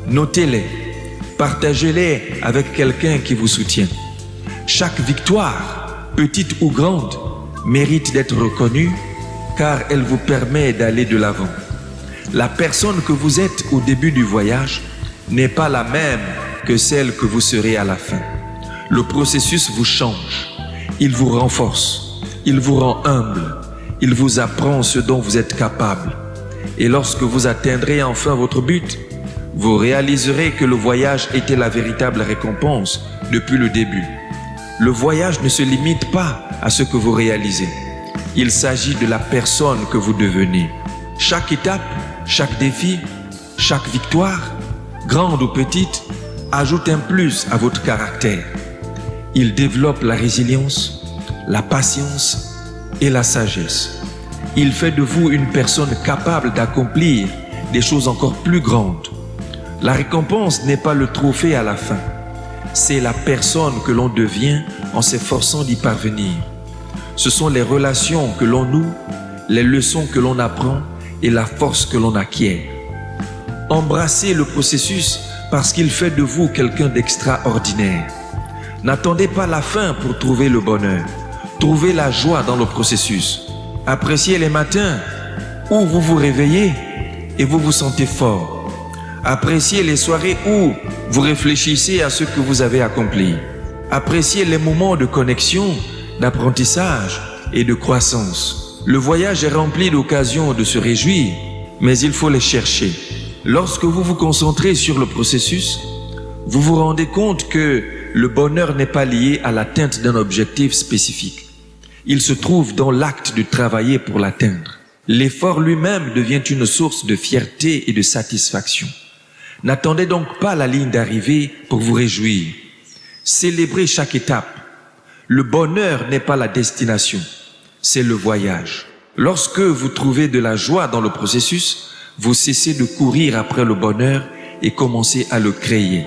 Notez-les, partagez-les avec quelqu'un qui vous soutient. Chaque victoire, petite ou grande, mérite d'être reconnue car elle vous permet d'aller de l'avant. La personne que vous êtes au début du voyage n'est pas la même que celle que vous serez à la fin. Le processus vous change, il vous renforce, il vous rend humble, il vous apprend ce dont vous êtes capable. Et lorsque vous atteindrez enfin votre but, vous réaliserez que le voyage était la véritable récompense depuis le début. Le voyage ne se limite pas à ce que vous réalisez. Il s'agit de la personne que vous devenez. Chaque étape, chaque défi, chaque victoire, grande ou petite, ajoute un plus à votre caractère. Il développe la résilience, la patience et la sagesse. Il fait de vous une personne capable d'accomplir des choses encore plus grandes. La récompense n'est pas le trophée à la fin. C'est la personne que l'on devient en s'efforçant d'y parvenir. Ce sont les relations que l'on noue, les leçons que l'on apprend et la force que l'on acquiert. Embrassez le processus parce qu'il fait de vous quelqu'un d'extraordinaire. N'attendez pas la fin pour trouver le bonheur. Trouvez la joie dans le processus. Appréciez les matins où vous vous réveillez et vous vous sentez fort. Appréciez les soirées où vous réfléchissez à ce que vous avez accompli. Appréciez les moments de connexion, d'apprentissage et de croissance. Le voyage est rempli d'occasions de se réjouir, mais il faut les chercher. Lorsque vous vous concentrez sur le processus, vous vous rendez compte que le bonheur n'est pas lié à l'atteinte d'un objectif spécifique. Il se trouve dans l'acte de travailler pour l'atteindre. L'effort lui-même devient une source de fierté et de satisfaction. N'attendez donc pas la ligne d'arrivée pour vous réjouir. Célébrez chaque étape. Le bonheur n'est pas la destination, c'est le voyage. Lorsque vous trouvez de la joie dans le processus, vous cessez de courir après le bonheur et commencez à le créer.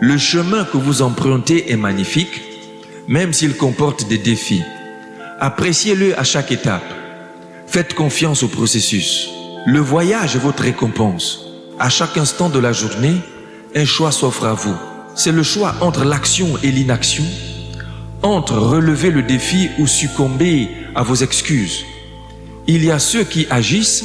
Le chemin que vous empruntez est magnifique, même s'il comporte des défis. Appréciez-le à chaque étape. Faites confiance au processus. Le voyage est votre récompense. À chaque instant de la journée, un choix s'offre à vous. C'est le choix entre l'action et l'inaction, entre relever le défi ou succomber à vos excuses. Il y a ceux qui agissent,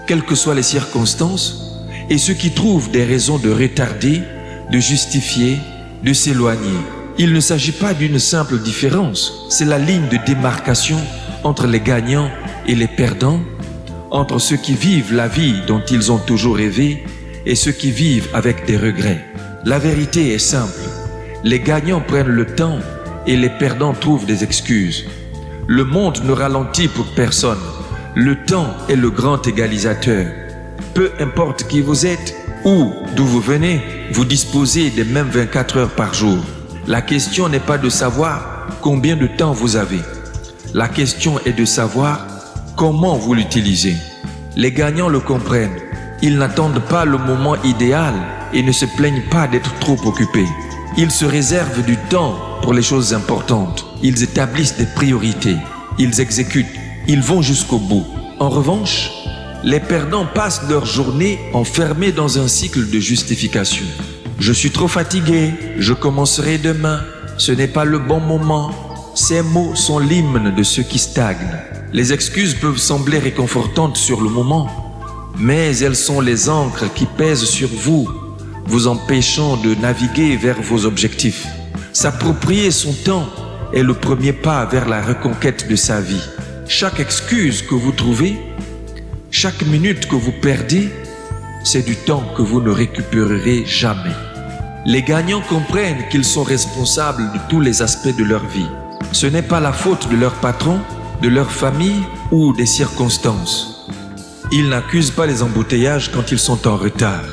quelles que soient les circonstances, et ceux qui trouvent des raisons de retarder, de justifier, de s'éloigner. Il ne s'agit pas d'une simple différence, c'est la ligne de démarcation entre les gagnants et les perdants, entre ceux qui vivent la vie dont ils ont toujours rêvé et ceux qui vivent avec des regrets. La vérité est simple, les gagnants prennent le temps et les perdants trouvent des excuses. Le monde ne ralentit pour personne, le temps est le grand égalisateur. Peu importe qui vous êtes ou d'où vous venez, vous disposez des mêmes 24 heures par jour. La question n'est pas de savoir combien de temps vous avez. La question est de savoir comment vous l'utilisez. Les gagnants le comprennent. Ils n'attendent pas le moment idéal et ne se plaignent pas d'être trop occupés. Ils se réservent du temps pour les choses importantes. Ils établissent des priorités. Ils exécutent. Ils vont jusqu'au bout. En revanche, les perdants passent leur journée enfermés dans un cycle de justification. Je suis trop fatigué, je commencerai demain, ce n'est pas le bon moment, Ces mots sont l'hymne de ceux qui stagnent. Les excuses peuvent sembler réconfortantes sur le moment, mais elles sont les ancres qui pèsent sur vous, vous empêchant de naviguer vers vos objectifs. S'approprier son temps est le premier pas vers la reconquête de sa vie. Chaque excuse que vous trouvez, chaque minute que vous perdez, c'est du temps que vous ne récupérerez jamais. Les gagnants comprennent qu'ils sont responsables de tous les aspects de leur vie. Ce n'est pas la faute de leur patron, de leur famille ou des circonstances. Ils n'accusent pas les embouteillages quand ils sont en retard.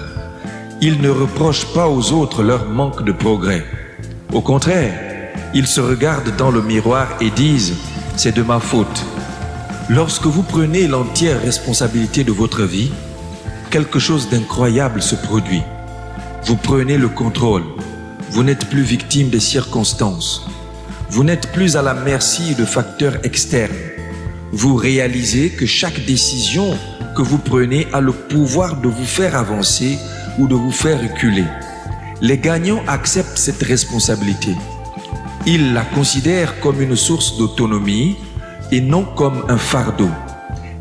Ils ne reprochent pas aux autres leur manque de progrès. Au contraire, ils se regardent dans le miroir et disent « c'est de ma faute ». Lorsque vous prenez l'entière responsabilité de votre vie, quelque chose d'incroyable se produit. Vous prenez le contrôle. Vous n'êtes plus victime des circonstances. Vous n'êtes plus à la merci de facteurs externes. Vous réalisez que chaque décision que vous prenez a le pouvoir de vous faire avancer ou de vous faire reculer. Les gagnants acceptent cette responsabilité. Ils la considèrent comme une source d'autonomie et non comme un fardeau.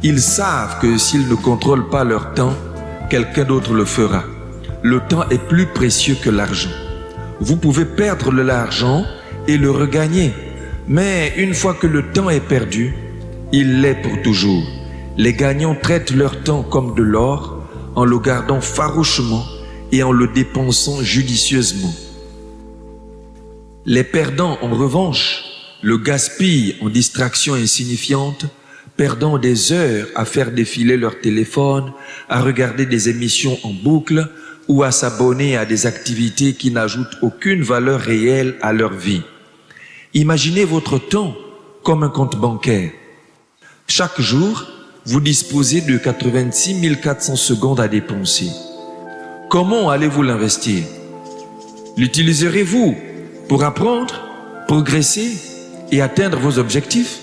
Ils savent que s'ils ne contrôlent pas leur temps, quelqu'un d'autre le fera. Le temps est plus précieux que l'argent. Vous pouvez perdre de l'argent et le regagner, mais une fois que le temps est perdu, il l'est pour toujours. Les gagnants traitent leur temps comme de l'or en le gardant farouchement et en le dépensant judicieusement. Les perdants, en revanche, le gaspillent en distractions insignifiantes, perdant des heures à faire défiler leur téléphone, à regarder des émissions en boucle ou à s'abonner à des activités qui n'ajoutent aucune valeur réelle à leur vie. Imaginez votre temps comme un compte bancaire. Chaque jour, vous disposez de 86 400 secondes à dépenser. Comment allez-vous l'investir? L'utiliserez-vous pour apprendre, progresser et atteindre vos objectifs?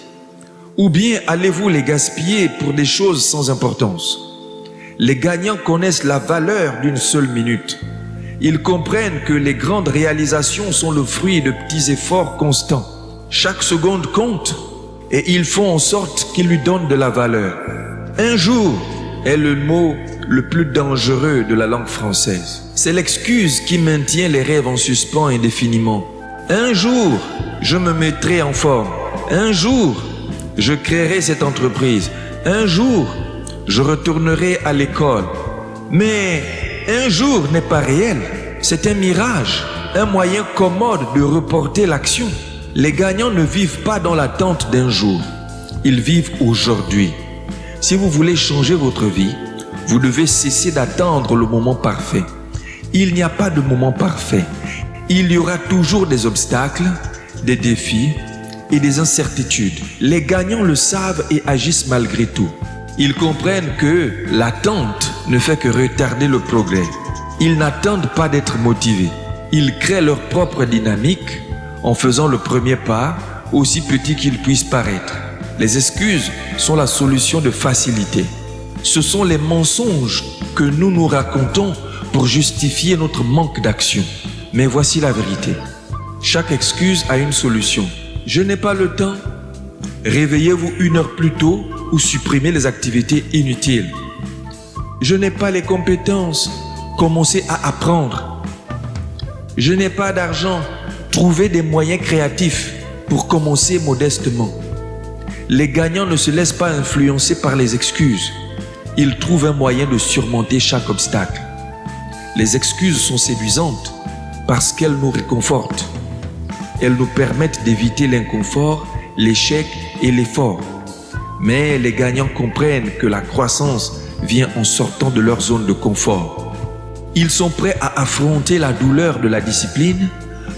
Ou bien allez-vous les gaspiller pour des choses sans importance? Les gagnants connaissent la valeur d'une seule minute. Ils comprennent que les grandes réalisations sont le fruit de petits efforts constants. Chaque seconde compte et ils font en sorte qu'ils lui donnent de la valeur. Un jour est le mot le plus dangereux de la langue française. C'est l'excuse qui maintient les rêves en suspens indéfiniment. Un jour, je me mettrai en forme. Un jour, je créerai cette entreprise. Un jour, je retournerai à l'école. Mais un jour n'est pas réel. C'est un mirage, un moyen commode de reporter l'action. Les gagnants ne vivent pas dans l'attente d'un jour. Ils vivent aujourd'hui. Si vous voulez changer votre vie, vous devez cesser d'attendre le moment parfait. Il n'y a pas de moment parfait. Il y aura toujours des obstacles, des défis et des incertitudes. Les gagnants le savent et agissent malgré tout. Ils comprennent que l'attente ne fait que retarder le progrès. Ils n'attendent pas d'être motivés. Ils créent leur propre dynamique en faisant le premier pas, aussi petit qu'il puisse paraître. Les excuses sont la solution de facilité. Ce sont les mensonges que nous nous racontons pour justifier notre manque d'action. Mais voici la vérité. Chaque excuse a une solution. Je n'ai pas le temps. Réveillez-vous 1 heure plus tôt ou supprimez les activités inutiles. Je n'ai pas les compétences. Commencez à apprendre. Je n'ai pas d'argent. Trouvez des moyens créatifs pour commencer modestement. Les gagnants ne se laissent pas influencer par les excuses. Ils trouvent un moyen de surmonter chaque obstacle. Les excuses sont séduisantes parce qu'elles nous réconfortent. Elles nous permettent d'éviter l'inconfort, l'échec et l'effort. Mais les gagnants comprennent que la croissance vient en sortant de leur zone de confort. Ils sont prêts à affronter la douleur de la discipline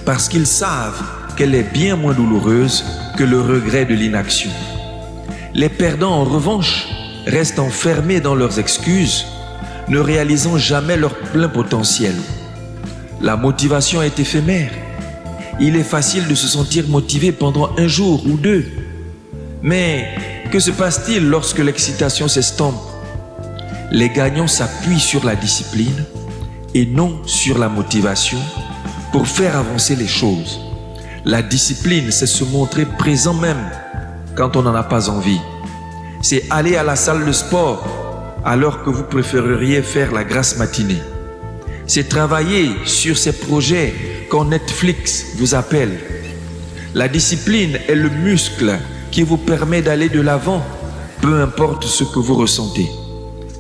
parce qu'ils savent qu'elle est bien moins douloureuse que le regret de l'inaction. Les perdants, en revanche, restent enfermés dans leurs excuses, ne réalisant jamais leur plein potentiel. La motivation est éphémère. Il est facile de se sentir motivé pendant 1 jour ou 2. Mais que se passe-t-il lorsque l'excitation s'estompe? Les gagnants s'appuient sur la discipline et non sur la motivation pour faire avancer les choses. La discipline, c'est se montrer présent même quand on n'en a pas envie. C'est aller à la salle de sport alors que vous préféreriez faire la grasse matinée. C'est travailler sur ces projets quand Netflix vous appelle. La discipline est le muscle qui vous permet d'aller de l'avant, peu importe ce que vous ressentez.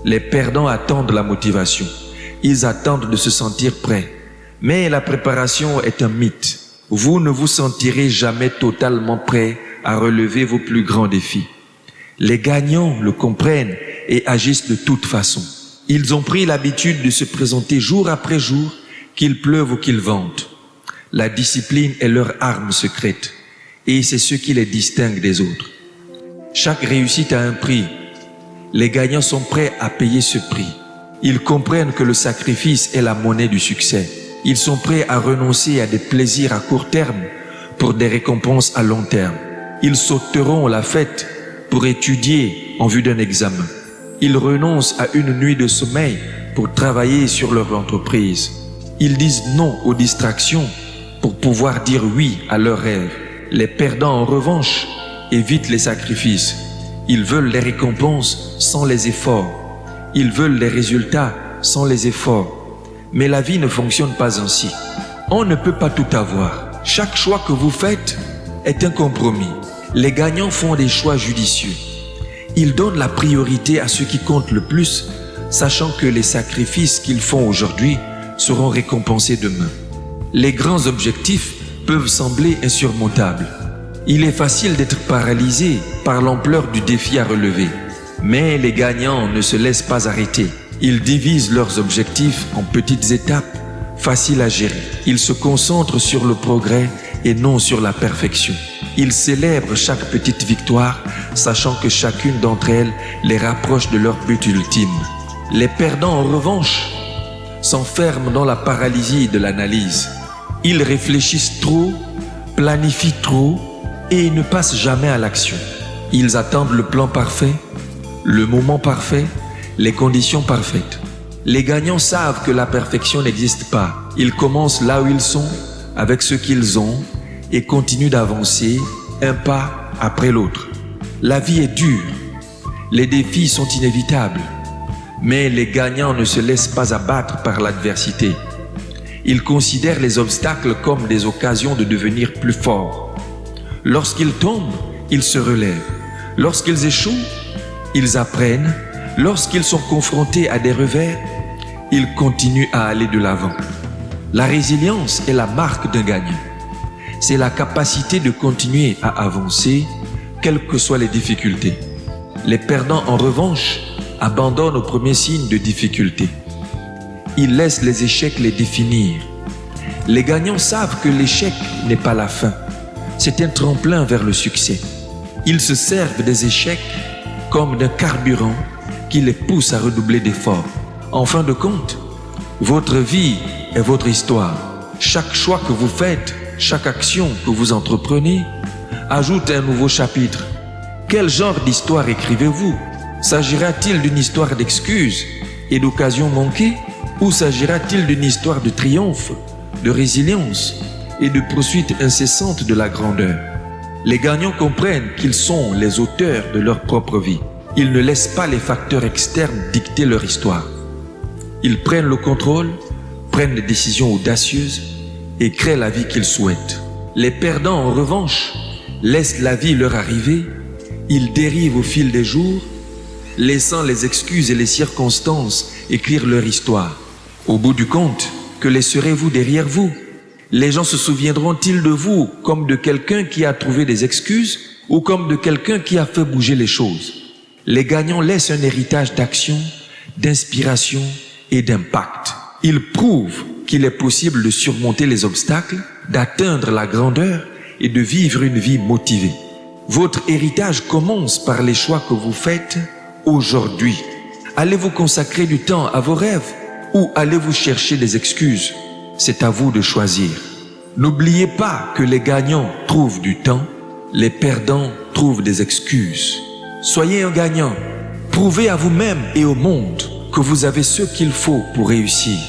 Les perdants attendent la motivation. Ils attendent de se sentir prêts. Mais la préparation est un mythe. Vous ne vous sentirez jamais totalement prêt à relever vos plus grands défis. Les gagnants le comprennent et agissent de toute façon. Ils ont pris l'habitude de se présenter jour après jour, qu'il pleuve ou qu'il vente. La discipline est leur arme secrète et c'est ce qui les distingue des autres. Chaque réussite a un prix. Les gagnants sont prêts à payer ce prix. Ils comprennent que le sacrifice est la monnaie du succès. Ils sont prêts à renoncer à des plaisirs à court terme pour des récompenses à long terme. Ils sauteront la fête pour étudier en vue d'un examen. Ils renoncent à une nuit de sommeil pour travailler sur leur entreprise. Ils disent non aux distractions pour pouvoir dire oui à leurs rêves. Les perdants, en revanche, évitent les sacrifices. Ils veulent les récompenses sans les efforts. Ils veulent les résultats sans les efforts. Mais la vie ne fonctionne pas ainsi. On ne peut pas tout avoir. Chaque choix que vous faites est un compromis. Les gagnants font des choix judicieux. Ils donnent la priorité à ce qui compte le plus, sachant que les sacrifices qu'ils font aujourd'hui seront récompensés demain. Les grands objectifs peuvent sembler insurmontables. Il est facile d'être paralysé par l'ampleur du défi à relever. Mais les gagnants ne se laissent pas arrêter. Ils divisent leurs objectifs en petites étapes, faciles à gérer. Ils se concentrent sur le progrès et non sur la perfection. Ils célèbrent chaque petite victoire, sachant que chacune d'entre elles les rapproche de leur but ultime. Les perdants, en revanche, s'enferment dans la paralysie de l'analyse. Ils réfléchissent trop, planifient trop et ne passent jamais à l'action. Ils attendent le plan parfait, le moment parfait, les conditions parfaites. Les gagnants savent que la perfection n'existe pas. Ils commencent là où ils sont, avec ce qu'ils ont, et continuent d'avancer un pas après l'autre. La vie est dure, les défis sont inévitables, mais les gagnants ne se laissent pas abattre par l'adversité. Ils considèrent les obstacles comme des occasions de devenir plus forts. Lorsqu'ils tombent, ils se relèvent. Lorsqu'ils échouent, ils apprennent. Lorsqu'ils sont confrontés à des revers, ils continuent à aller de l'avant. La résilience est la marque d'un gagnant. C'est la capacité de continuer à avancer, quelles que soient les difficultés. Les perdants, en revanche, abandonnent au premier signe de difficulté. Ils laissent les échecs les définir. Les gagnants savent que l'échec n'est pas la fin. C'est un tremplin vers le succès. Ils se servent des échecs comme d'un carburant qui les pousse à redoubler d'efforts. En fin de compte, votre vie est votre histoire. Chaque choix que vous faites, chaque action que vous entreprenez, ajoute un nouveau chapitre. Quel genre d'histoire écrivez-vous? S'agira-t-il d'une histoire d'excuses et d'occasions manquées? Ou s'agira-t-il d'une histoire de triomphe, de résilience et de poursuite incessante de la grandeur? Les gagnants comprennent qu'ils sont les auteurs de leur propre vie. Ils ne laissent pas les facteurs externes dicter leur histoire. Ils prennent le contrôle, prennent des décisions audacieuses et créent la vie qu'ils souhaitent. Les perdants, en revanche, laissent la vie leur arriver. Ils dérivent au fil des jours, laissant les excuses et les circonstances écrire leur histoire. Au bout du compte, que laisserez-vous derrière vous? Les gens se souviendront-ils de vous comme de quelqu'un qui a trouvé des excuses ou comme de quelqu'un qui a fait bouger les choses? Les gagnants laissent un héritage d'action, d'inspiration et d'impact. Ils prouvent qu'il est possible de surmonter les obstacles, d'atteindre la grandeur et de vivre une vie motivée. Votre héritage commence par les choix que vous faites aujourd'hui. Allez-vous consacrer du temps à vos rêves ou allez-vous chercher des excuses? C'est à vous de choisir. N'oubliez pas que les gagnants trouvent du temps, les perdants trouvent des excuses. Soyez un gagnant. Prouvez à vous-même et au monde que vous avez ce qu'il faut pour réussir.